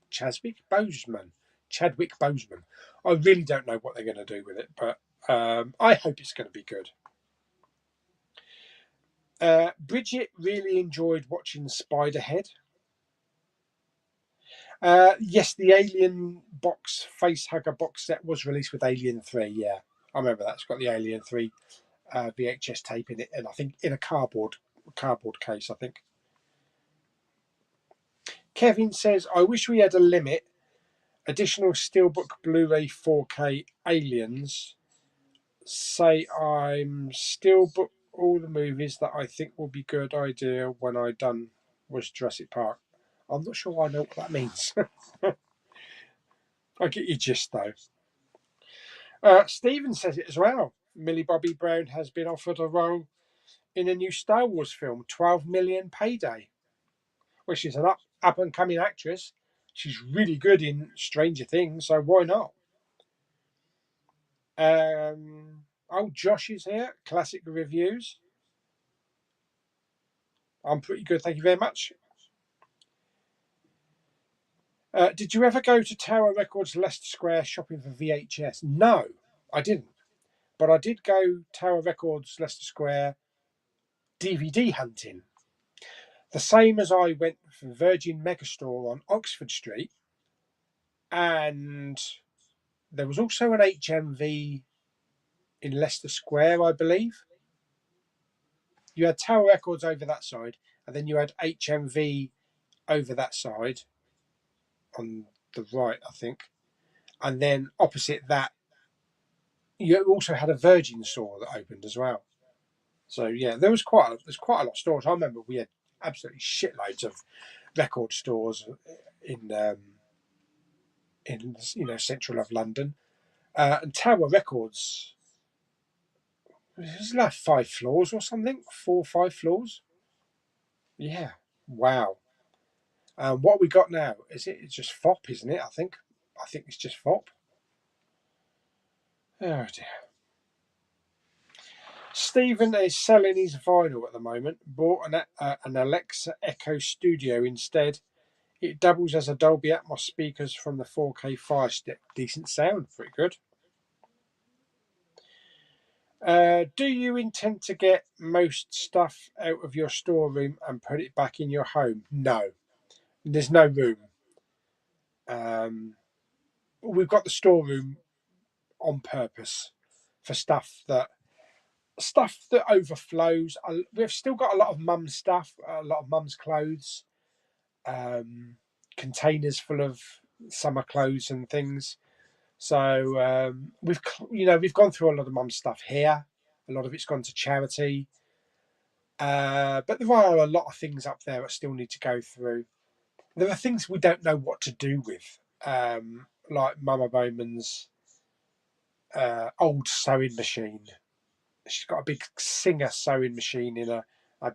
Speaker 1: Chadwick Boseman. I really don't know what they're going to do with it, but I hope it's going to be good. Bridget really enjoyed watching Spiderhead. Yes, the Alien box facehugger box set was released with Alien 3. Yeah, I remember that. It's got the Alien 3 VHS tape in it, and I think in a cardboard case. I think. Kevin says, "I wish we had a limit. Additional steelbook Blu-ray 4K Aliens. Say I'm steelbook all the movies that I think will be good idea when I done was Jurassic Park." I'm not sure I know what that means. I get your gist though. Stephen says it as well. Millie Bobby Brown has been offered a role in a new Star Wars film, 12 million payday. Well, she's an up and coming actress. She's really good in Stranger Things, so why not? Josh is here. Classic reviews. I'm pretty good, thank you very much. Did you ever go to Tower Records Leicester Square shopping for VHS? No, I didn't. But I did go Tower Records Leicester Square DVD hunting. The same as I went for Virgin Megastore on Oxford Street. And there was also an HMV in Leicester Square, I believe. You had Tower Records over that side, and then you had HMV over that side on the right, I think. And then opposite that, you also had a Virgin store that opened as well. So yeah, there's quite a lot of stores. I remember we had absolutely shitloads of record stores in central of London, and Tower Records. It was like 5 floors or something, 4 or 5 floors. Yeah, wow. What we got now is it's just FOP, isn't it? I think it's just FOP. Oh dear. Stephen is selling his vinyl at the moment. Bought an Alexa Echo Studio instead. It doubles as a Dolby Atmos speakers from the 4K Fire Stick. Decent sound, pretty good. Do you intend to get most stuff out of your storeroom and put it back in your home? No, there's no room. We've got the storeroom on purpose for stuff that overflows. We've still got a lot of mum's stuff, a lot of mum's clothes, containers full of summer clothes and things. So we've gone through a lot of mum's stuff here. A lot of it's gone to charity, but there are a lot of things up there that still need to go through. There are things we don't know what to do with, like Mama Bowman's old sewing machine. She's got a big Singer sewing machine in a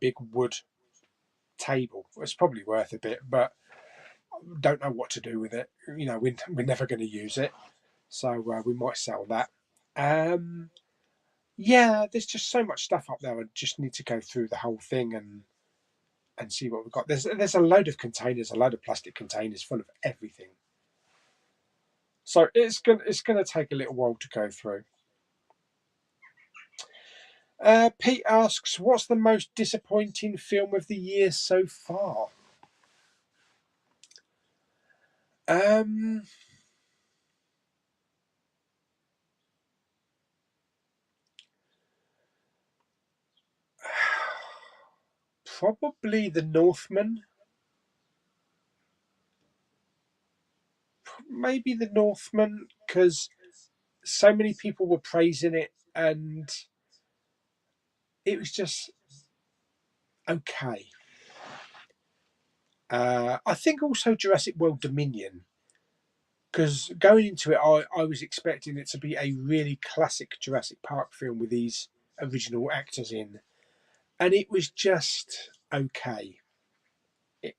Speaker 1: big wood table. It's probably worth a bit, but don't know what to do with it. We're never going to use it, so we might sell that. Yeah, there's just so much stuff up there. I just need to go through the whole thing and see what we've got. There's a load of containers, a load of plastic containers full of everything. So it's gonna take a little while to go through. Pete asks, "What's the most disappointing film of the year so far?" Probably The Northman. Maybe The Northman, because so many people were praising it, and it was just okay. I think also Jurassic World Dominion, because going into it, I was expecting it to be a really classic Jurassic Park film with these original actors in, and it was just okay.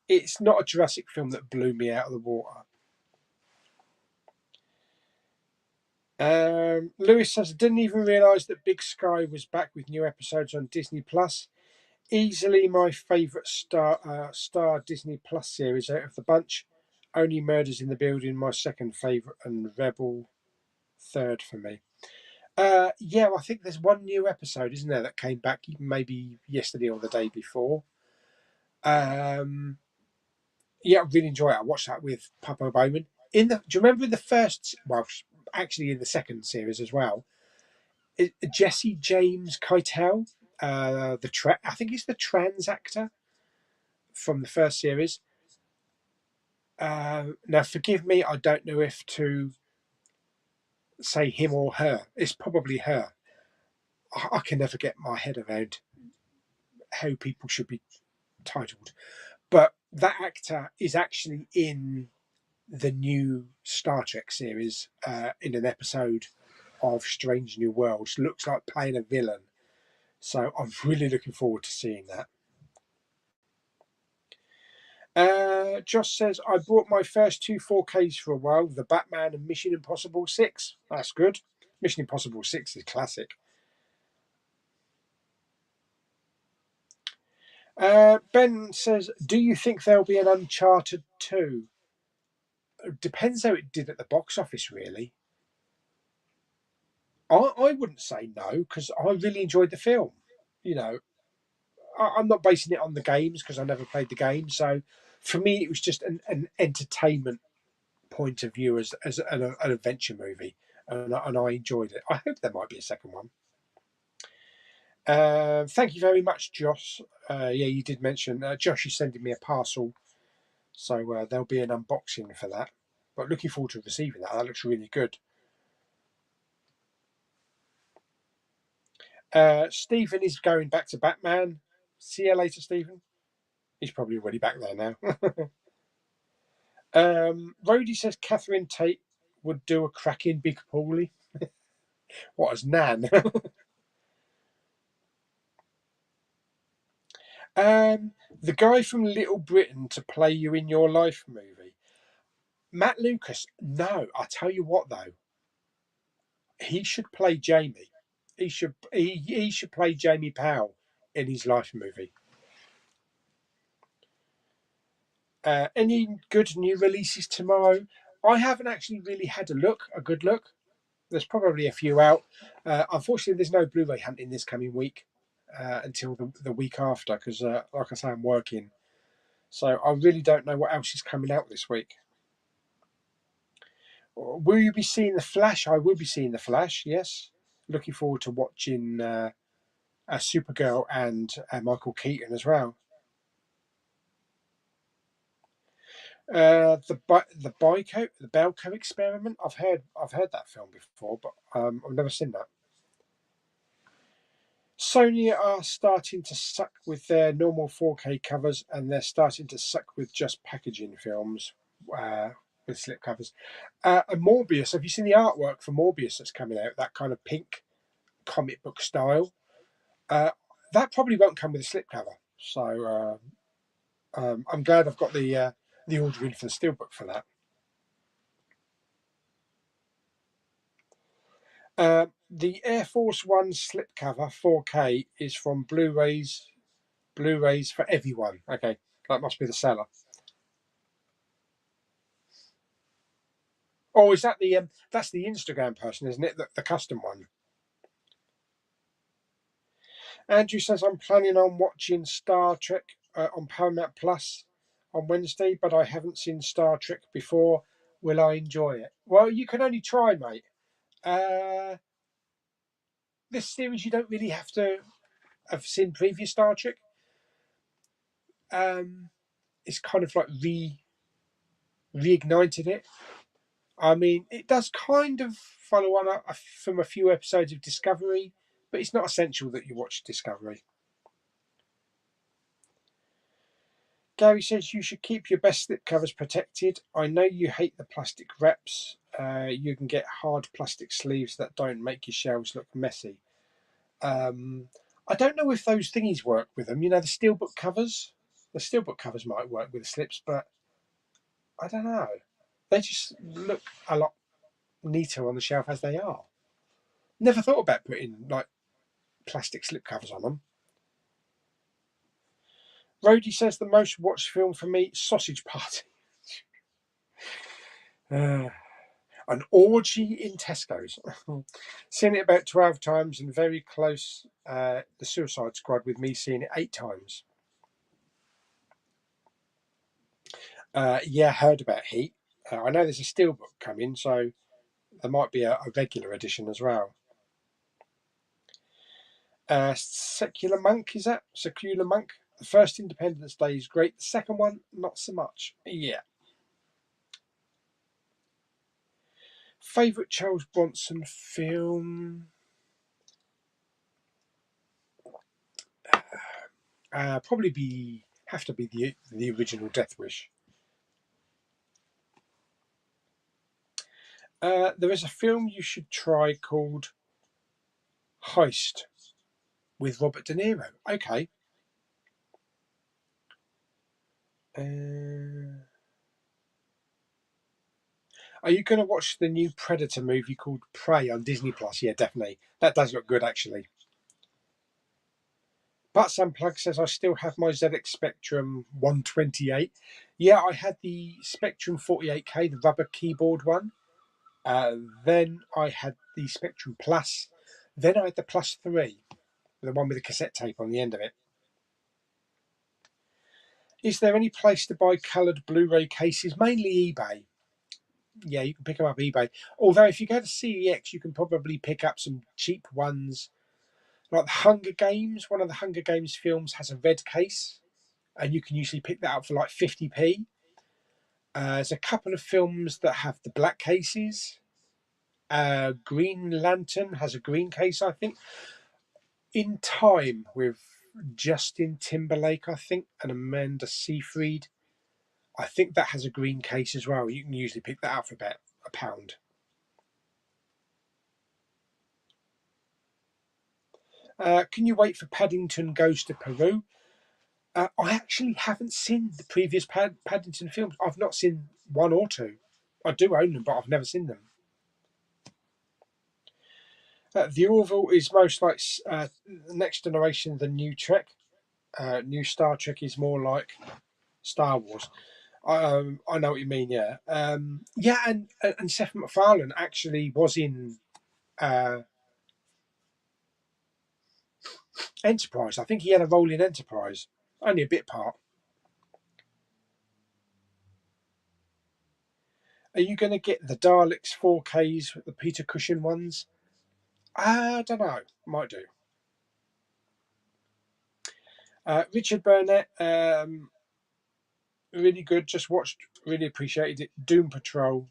Speaker 1: It's not a Jurassic film that blew me out of the water. Lewis says, "I didn't even realise that Big Sky was back with new episodes on Disney Plus. Easily my favourite Star Disney Plus series out of the bunch. Only Murders in the Building, my second favourite, and Rebel third for me." Yeah, I think there's one new episode, isn't there, that came back maybe yesterday or the day before. Yeah, I really enjoy it. I watched that with Papa Bowman. Do you remember in the first? Well, actually, in the second series as well. Jesse James Keitel, I think he's the trans actor from the first series. Now, forgive me, I don't know if to say him or her. It's probably her. I can never get my head around how people should be titled. But that actor is actually in the new Star Trek series in an episode of Strange New Worlds. Looks like playing a villain. So I'm really looking forward to seeing that. Josh says, I bought my first two 4Ks for a while, the Batman and Mission Impossible 6. That's good. Mission Impossible 6 is classic. Ben says, do you think there'll be an Uncharted 2? Depends how it did at the box office, really. I wouldn't say no, because I really enjoyed the film. You know, I'm not basing it on the games, because I never played the game. So for me, it was just an entertainment point of view as an adventure movie. And I enjoyed it. I hope there might be a second one. Thank you very much, Josh. Yeah, you did mention Josh is sending me a parcel, so there'll be an unboxing for that. But looking forward to receiving that. That looks really good. Stephen is going back to Batman. See you later, Stephen. He's probably already back there now. Rhodey says Catherine Tate would do a cracking Big Pauly. What, as Nan? The guy from Little Britain to play You in Your Life movie. Matt Lucas. No, I tell you what though. He should play Jamie. He should play Jamie Powell in his Life movie. Any good new releases tomorrow? I haven't actually really had a good look. There's probably a few out. Unfortunately, there's no Blu-ray hunting this coming week until the week after because, like I say, I'm working. So I really don't know what else is coming out this week. Will you be seeing The Flash? I will be seeing The Flash, yes. Looking forward to watching Supergirl and Michael Keaton as well. The Belko Experiment. I've heard that film before, but I've never seen that. Sony are starting to suck with their normal 4K covers, and they're starting to suck with just packaging films with slip covers. And Morbius. Have you seen the artwork for Morbius that's coming out? That kind of pink comic book style. That probably won't come with a slipcover. So I'm glad I've got the order in for the steelbook for that. The Air Force One slipcover 4K is from Blu-rays for everyone. Okay, that must be the seller. Oh, is that that's the Instagram person, isn't it? The custom one. Andrew says, I'm planning on watching Star Trek on Paramount Plus on Wednesday, but I haven't seen Star Trek before. Will I enjoy it? Well, you can only try, mate. This series, you don't really have to have seen previous Star Trek. It's kind of like reignited it. I mean, it does kind of follow on from a few episodes of Discovery, but it's not essential that you watch Discovery. Gary says you should keep your best slip covers protected. I know you hate the plastic wraps. You can get hard plastic sleeves that don't make your shelves look messy. I don't know if those thingies work with them. You know, the steelbook covers. The steelbook covers might work with the slips, but I don't know. They just look a lot neater on the shelf as they are. Never thought about putting like plastic slip covers on them. Rhodey says the most watched film for me, Sausage Party. An orgy in Tesco's. Seen it about 12 times and very close. The Suicide Squad with me seeing it 8 times. Yeah, heard about Heat. I know there's a steelbook coming, so there might be a regular edition as well. Secular Monk, is that? Secular Monk? The first Independence Day is great. The second one, not so much. Yeah. Favourite Charles Bronson film? Probably have to be the original Death Wish. There is a film you should try called Heist with Robert De Niro. Okay. Are you going to watch the new Predator movie called Prey on Disney Plus? Yeah, definitely. That does look good, actually. Butts Unplugged says I still have my ZX Spectrum 128. Yeah, I had the Spectrum 48K, the rubber keyboard one. Then I had the Spectrum Plus. Then I had the Plus 3, the one with the cassette tape on the end of it. Is there any place to buy coloured Blu-ray cases? Mainly eBay. Yeah, you can pick them up eBay. Although if you go to CEX, you can probably pick up some cheap ones. Like the Hunger Games, one of the Hunger Games films has a red case, and you can usually pick that up for like 50p. There's a couple of films that have the black cases. Green Lantern has a green case, I think. In Time with Justin Timberlake, I think, and Amanda Seyfried. I think that has a green case as well. You can usually pick that up for about £1. Can you wait for Paddington Goes to Peru? I actually haven't seen the previous Paddington films. I've not seen one or two. I do own them, but I've never seen them. The Orville is most like Next Generation than New Trek. New Star Trek is more like Star Wars. I know what you mean, yeah. Yeah, and Seth MacFarlane actually was in Enterprise. I think he had a role in Enterprise. Only a bit part. Are you going to get the Daleks 4Ks, the Peter Cushing ones? I don't know. Might do. Richard Burnett, really good. Just watched, really appreciated it. Doom Patrol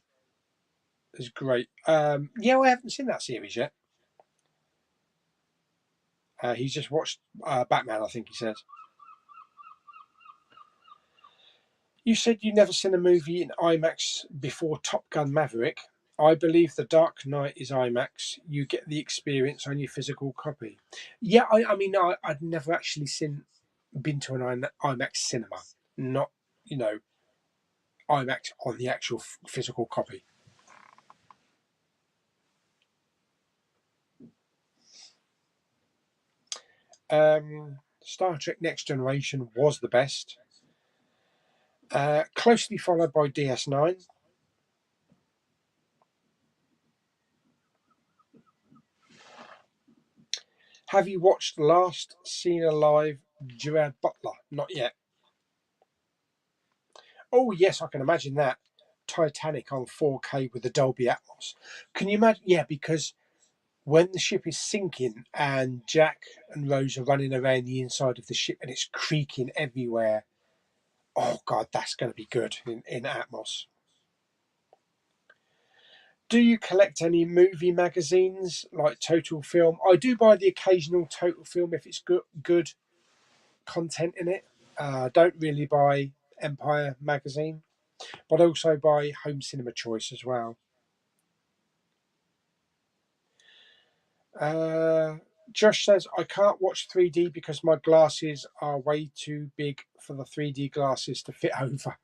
Speaker 1: is great. Yeah, I haven't seen that series yet. He's just watched Batman, I think he said. You said you never seen a movie in IMAX before Top Gun Maverick. I believe The Dark Knight is IMAX. You get the experience on your physical copy. Yeah, I mean, I'd never actually been to an IMAX cinema. Not, IMAX on the actual physical copy. Star Trek Next Generation was the best. Closely followed by DS9. Have you watched Last Seen Alive, Gerard Butler? Not yet. Oh, yes, I can imagine that. Titanic on 4K with the Dolby Atmos. Can you imagine? Yeah, because when the ship is sinking and Jack and Rose are running around the inside of the ship and it's creaking everywhere. Oh, God, that's going to be good in Atmos. Do you collect any movie magazines like Total Film? I do buy the occasional Total Film if it's good content in it. Don't really buy Empire magazine, but I also buy Home Cinema Choice as well. Josh says, I can't watch 3D because my glasses are way too big for the 3D glasses to fit over.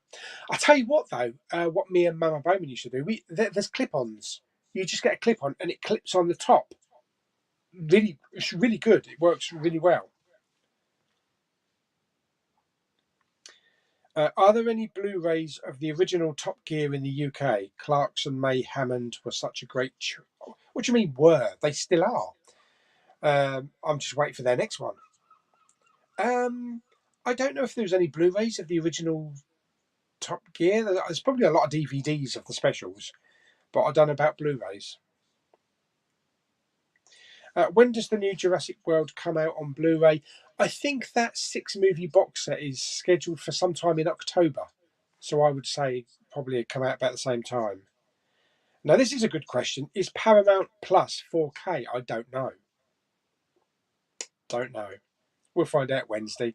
Speaker 1: I tell you what, though, what me and Mama Bowman used to do, there's clip-ons. You just get a clip-on and it clips on the top. It's really good. It works really well. Are there any Blu-rays of the original Top Gear in the UK? Clarkson, May, Hammond were such a great... What do you mean were? They still are. I'm just waiting for their next one. I don't know if there's any Blu-rays of the original Top Gear. There's probably a lot of DVDs of the specials, but I don't know about Blu-rays. When does the new Jurassic World come out on Blu-ray? I think that 6-movie box set is scheduled for sometime in October. So I would say probably come out about the same time. Now, this is a good question. Is Paramount Plus 4K? I don't know. Don't know. We'll find out Wednesday.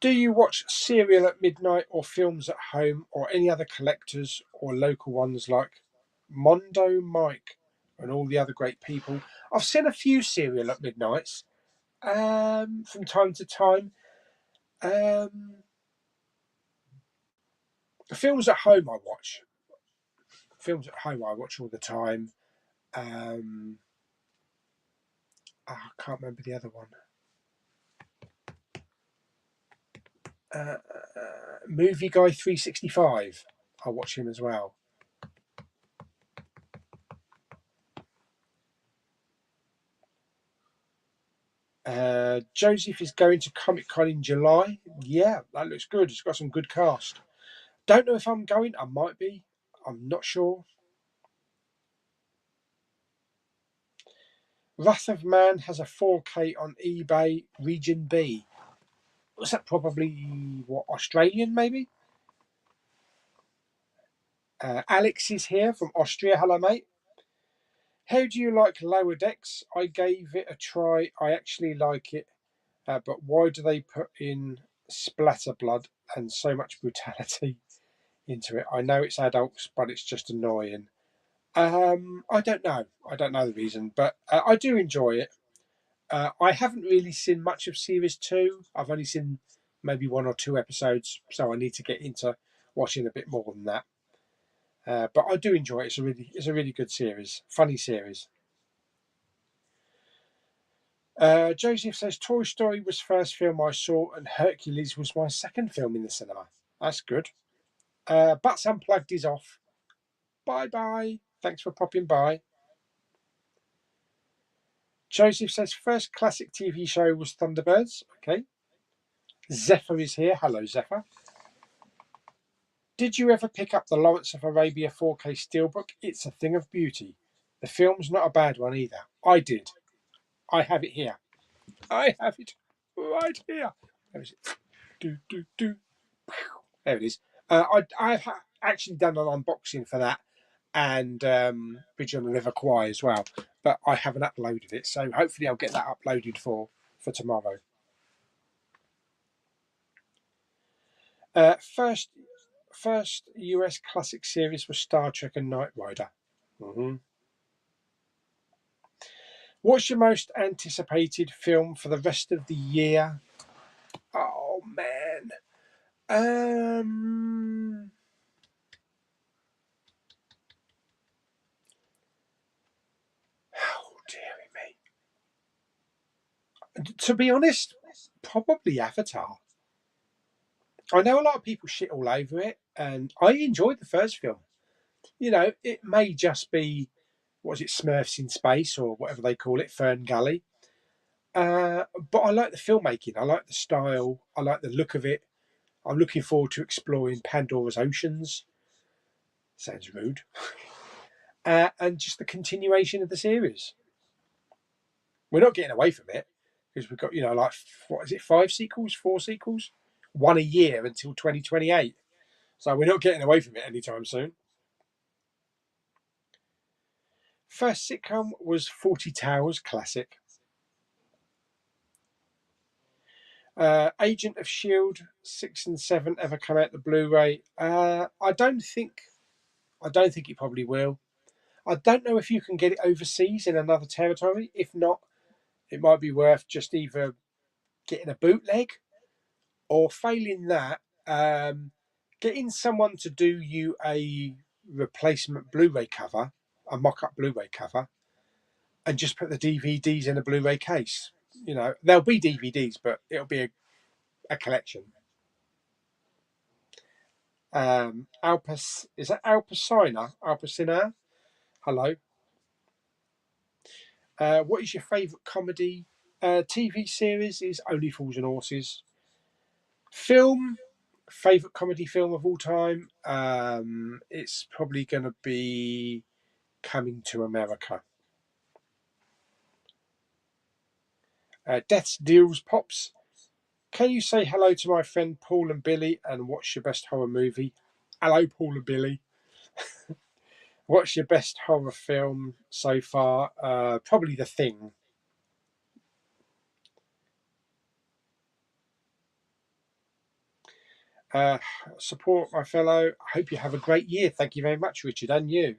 Speaker 1: Do you watch serial at midnight or films at home or any other collectors or local ones like Mondo, Mike, and all the other great people? I've seen a few serial at midnights from time to time. Films at home I watch. Films at home I watch all the time. I can't remember the other one. Movie Guy 365. I watch him as well. Joseph is going to Comic Con in July. Yeah, that looks good. It's got some good cast. Don't know if I'm going. I might be. I'm not sure. Wrath of Man has a 4K on eBay, Region B. Was that probably, what, Australian maybe? Alex is here from Austria. Hello, mate. How do you like Lower Decks? I gave it a try. I actually like it. But why do they put in splatter blood and so much brutality into it? I know it's adults, but it's just annoying. I don't know. I don't know the reason, but I do enjoy it. I haven't really seen much of Series 2. I've only seen maybe 1 or 2 episodes, so I need to get into watching a bit more than that. But I do enjoy it. It's a really good series, funny series. Joseph says Toy Story was first film I saw, and Hercules was my second film in the cinema. That's good. Butts Unplugged is off. Bye bye. Thanks for popping by. Joseph says first classic TV show was Thunderbirds. Okay. Zephyr is here. Hello, Zephyr. Did you ever pick up the Lawrence of Arabia 4K Steelbook? It's a thing of beauty. The film's not a bad one either. I did. I have it here. I have it right here. There is it. There it is. I've actually done an unboxing for that and Bridge on the River Kwai as well, but I haven't uploaded it, so hopefully I'll get that uploaded for tomorrow. First US classic series was Star Trek and Knight Rider. What's your most anticipated film for the rest of the year? Oh man. Oh dearie me. To be honest, probably Avatar. I know a lot of people shit all over it, and I enjoyed the first film. You know, it may just be, what is it, Smurfs in Space or whatever they call it, Fern Gully. But I like the filmmaking. I like the style. I like the look of it. I'm looking forward to exploring Pandora's oceans. Sounds rude. And just the continuation of the series. We're not getting away from it because we've got, like, what is it, 5 sequels, 4 sequels? One a year until 2028. So we're not getting away from it anytime soon. First sitcom was 40 Towers, classic. Agent of S.H.I.E.L.D. 6 and 7 ever come out the Blu-ray? I don't think it probably will. I don't know if you can get it overseas in another territory. If not, it might be worth just either getting a bootleg or, failing that, getting someone to do you a replacement Blu-ray cover, a mock-up Blu-ray cover, and just put the DVDs in a Blu-ray case. There'll be DVDs, but it'll be a collection. Is that Alpacina? Alpacina? Hello. What is your favourite comedy? TV series is Only Fools and Horses. Film Favorite comedy film of all time? It's probably going to be Coming to America. Death's Deals Pops. Can you say hello to my friend Paul and Billy and what's your best horror movie? Hello, Paul and Billy. What's your best horror film so far? Probably The Thing. Support my fellow. I hope you have a great year. Thank you very much, Richard, and you.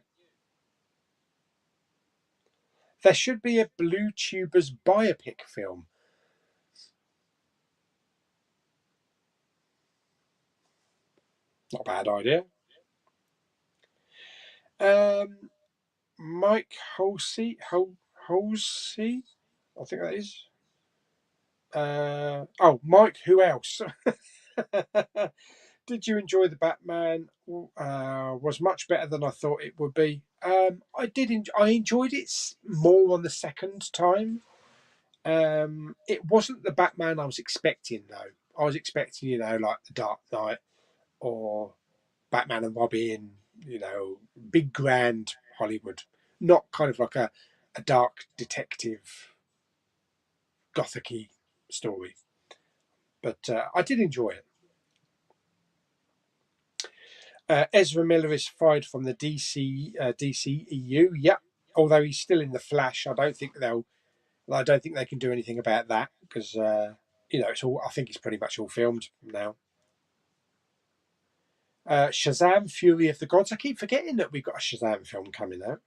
Speaker 1: There should be a Blue Tubers biopic film. Not a bad idea. Mike Halsey, I think that is. Mike, who else? Did you enjoy the Batman? Was much better than I thought it would be. I did. I enjoyed it more on the second time. It wasn't the Batman I was expecting though. I was expecting, like the Dark Knight or Batman and Robin, big grand Hollywood, not kind of like a dark detective gothic-y story. But I did enjoy it. Ezra Miller is fired from the DCEU. Yeah, although he's still in the Flash, I don't think they can do anything about that because it's all. I think it's pretty much all filmed now. Shazam: Fury of the Gods. I keep forgetting that we've got a Shazam film coming out.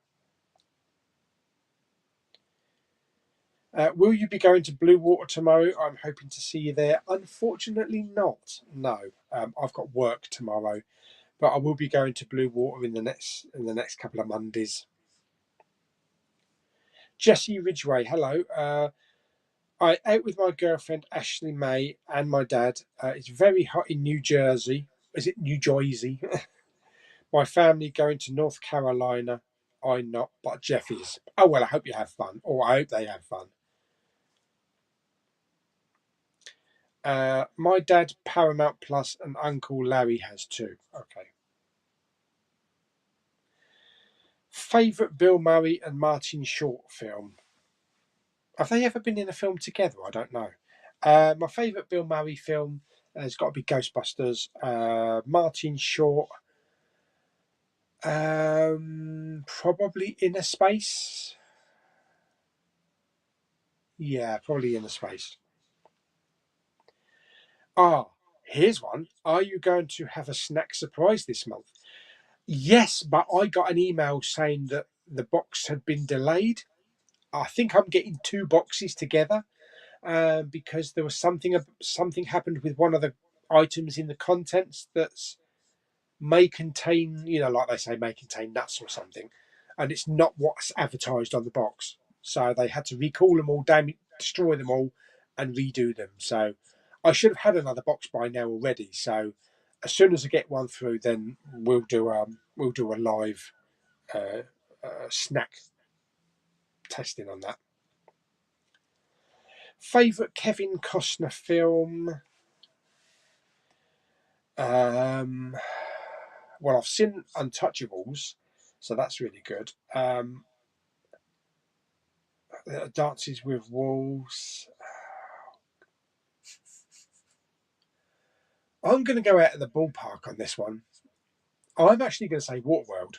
Speaker 1: Will you be going to Blue Water tomorrow? I'm hoping to see you there. Unfortunately, not. No, I've got work tomorrow, but I will be going to Blue Water in the next couple of Mondays. Jesse Ridgway, hello. I out with my girlfriend Ashley May and my dad. It's very hot in New Jersey. Is it New Jersey? My family going to North Carolina. I'm not, but Jeff is. Oh well, I hope you have fun, or I hope they have fun. My dad, Paramount Plus, and Uncle Larry has too. Okay. Favourite Bill Murray and Martin Short film? Have they ever been in a film together? I don't know. My favourite Bill Murray film has got to be Ghostbusters. Martin Short, probably Inner Space. Yeah, probably Inner Space. Here's one. Are you going to have a snack surprise this month? Yes, but I got an email saying that the box had been delayed. I think I'm getting two boxes together because there was something happened with one of the items in the contents that's may contain, like they say, may contain nuts or something, and it's not what's advertised on the box. So they had to recall them all, destroy them all, and redo them. So I should have had another box by now already. So as soon as I get one through, then we'll do a live snack testing on that. Favorite Kevin Costner film? Well, I've seen Untouchables, so that's really good. Dances with Wolves. I'm going to go out of the ballpark on this one. I'm actually going to say Waterworld.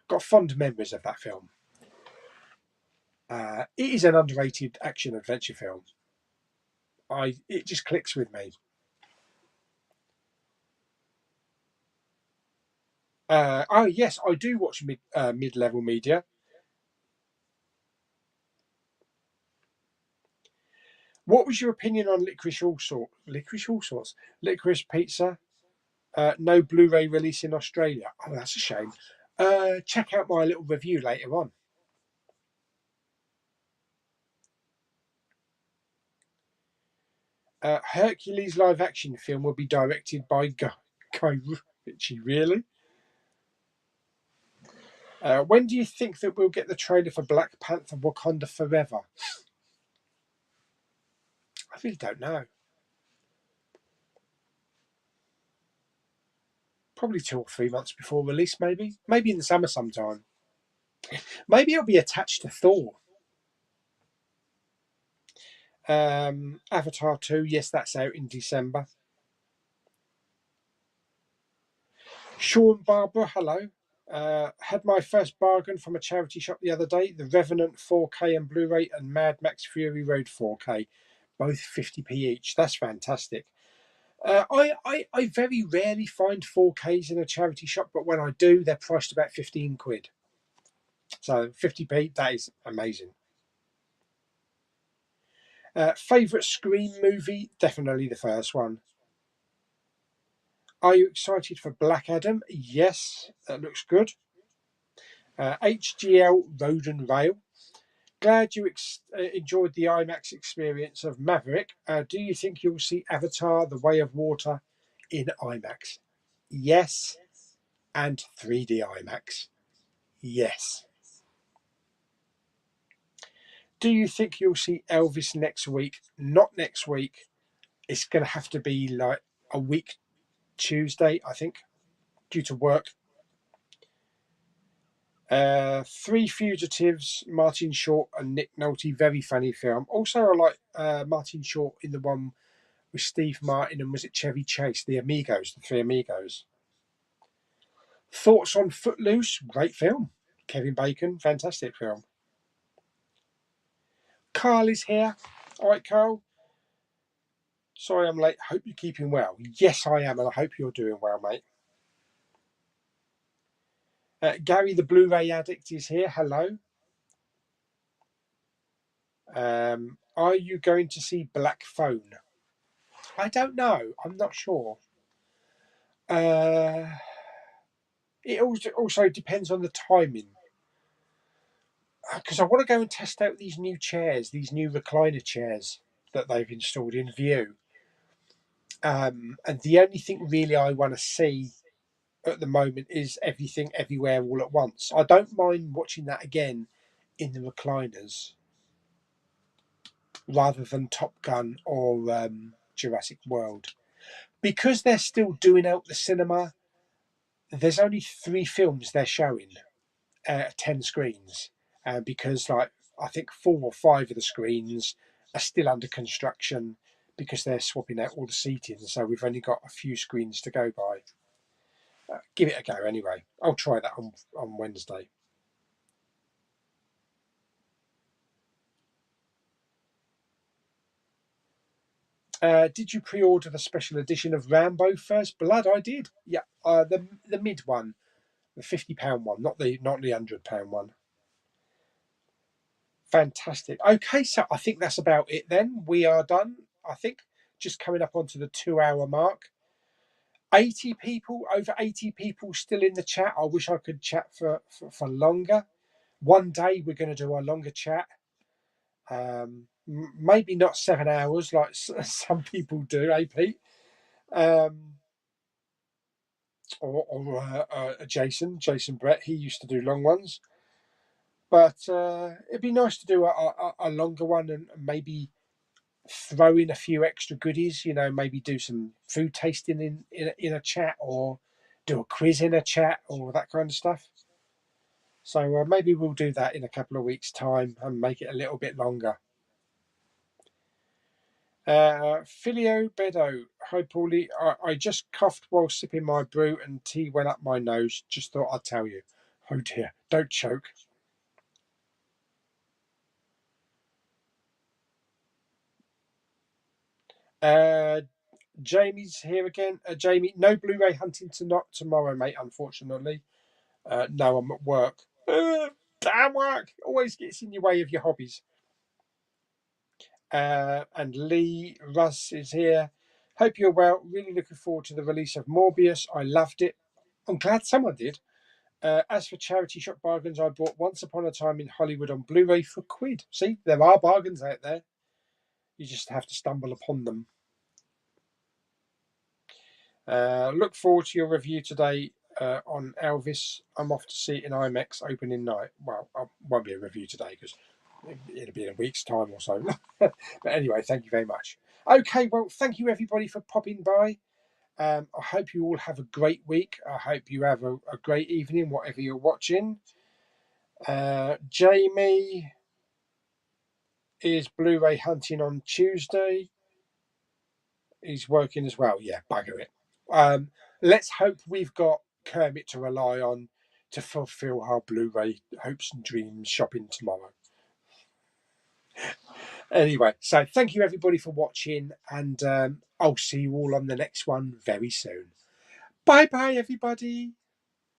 Speaker 1: Got fond memories of that film. It is an underrated action adventure film. It just clicks with me. Yes, I do watch mid-level media. What was your opinion on Licorice All Sorts? Licorice Pizza. No Blu-ray release in Australia. Oh, that's a shame. Check out my little review later on. Hercules live-action film will be directed by Guy Ritchie. Really? When do you think that we'll get the trailer for Black Panther: Wakanda Forever? I really don't know. Probably 2 or 3 months before release, maybe in the summer sometime. Maybe it'll be attached to Thor. Avatar 2, yes, that's out in December. Sean Barbara, hello. Had my first bargain from a charity shop the other day. The Revenant 4K and Blu-ray and Mad Max Fury Road 4K, both 50p each. That's fantastic. I very rarely find 4Ks in a charity shop, but when I do, they're priced about 15 quid. So 50p, that is amazing. Favourite Scream movie? Definitely the first one. Are you excited for Black Adam? Yes, that looks good. HGL Road and Rail. Glad you enjoyed the IMAX experience of Maverick. Do you think you'll see Avatar The Way of Water in IMAX? Yes, and 3D IMAX. Yes. Do you think you'll see Elvis next week? Not next week. It's going to have to be like a week Tuesday, I think, due to work. Three Fugitives, Martin Short and Nick Nolte, very funny film. Also, I like Martin Short in the one with Steve Martin and was it Chevy Chase, the Amigos, the Three Amigos. Thoughts on Footloose? Great film. Kevin Bacon, fantastic film. Carl is here. All right, Carl. Sorry I'm late. Hope you're keeping well. Yes, I am, and I hope you're doing well, mate. Gary, the Blu-ray addict, is here. Hello. Are you going to see Black Phone? I don't know. I'm not sure. It also depends on the timing. Because I want to go and test out these new chairs, these new recliner chairs that they've installed in View. And the only thing really I want to see at the moment is Everything Everywhere All at Once. I don't mind watching that again in the recliners rather than Top Gun or Jurassic World. Because they're still doing out the cinema, there's only 3 films they're showing, 10 screens. Because like I think 4 or 5 of the screens are still under construction because they're swapping out all the seating. So we've only got a few screens to go by. Give it a go anyway. I'll try that on Wednesday. Did you pre-order the special edition of Rambo First Blood? I did. Yeah, the mid one, the £50 one, not the £100 one. Fantastic. Okay, so I think that's about it then. We are done. I think just coming up onto the 2-hour mark. 80 people, over 80 people still in the chat. I wish I could chat for longer. One day we're going to do a longer chat. Maybe not 7 hours like some people do, Pete? Or Jason Brett, he used to do long ones. But it'd be nice to do a longer one and maybe throw in a few extra goodies, maybe do some food tasting in a chat or do a quiz in a chat or that kind of stuff. So maybe we'll do that in a couple of weeks' time and make it a little bit longer. Filio Bedo, hi Paulie. I just coughed while sipping my brew and tea went up my nose. Just thought I'd tell you. Oh dear, don't choke. Jamie's here again. Jamie, no Blu-ray hunting tomorrow, mate, unfortunately. No, I'm at work. Damn work! Always gets in your way of your hobbies. And Lee Russ is here. Hope you're well. Really looking forward to the release of Morbius. I loved it. I'm glad someone did. As for charity shop bargains, I bought Once Upon a Time in Hollywood on Blu-ray for £1. See, there are bargains out there. You just have to stumble upon them. Look forward to your review today on Elvis. I'm off to see it in IMAX opening night. Well, it won't be a review today because it'll be in a week's time or so. But anyway, thank you very much. Okay, well, thank you everybody for popping by. I hope you all have a great week. I hope you have a great evening, whatever you're watching. Jamie is Blu-ray hunting on Tuesday. He's working as well. Yeah, bugger it. Let's hope we've got Kermit to rely on to fulfill our Blu-ray hopes and dreams shopping tomorrow. Anyway, so thank you everybody for watching, and I'll see you all on the next one very soon. Bye bye, everybody.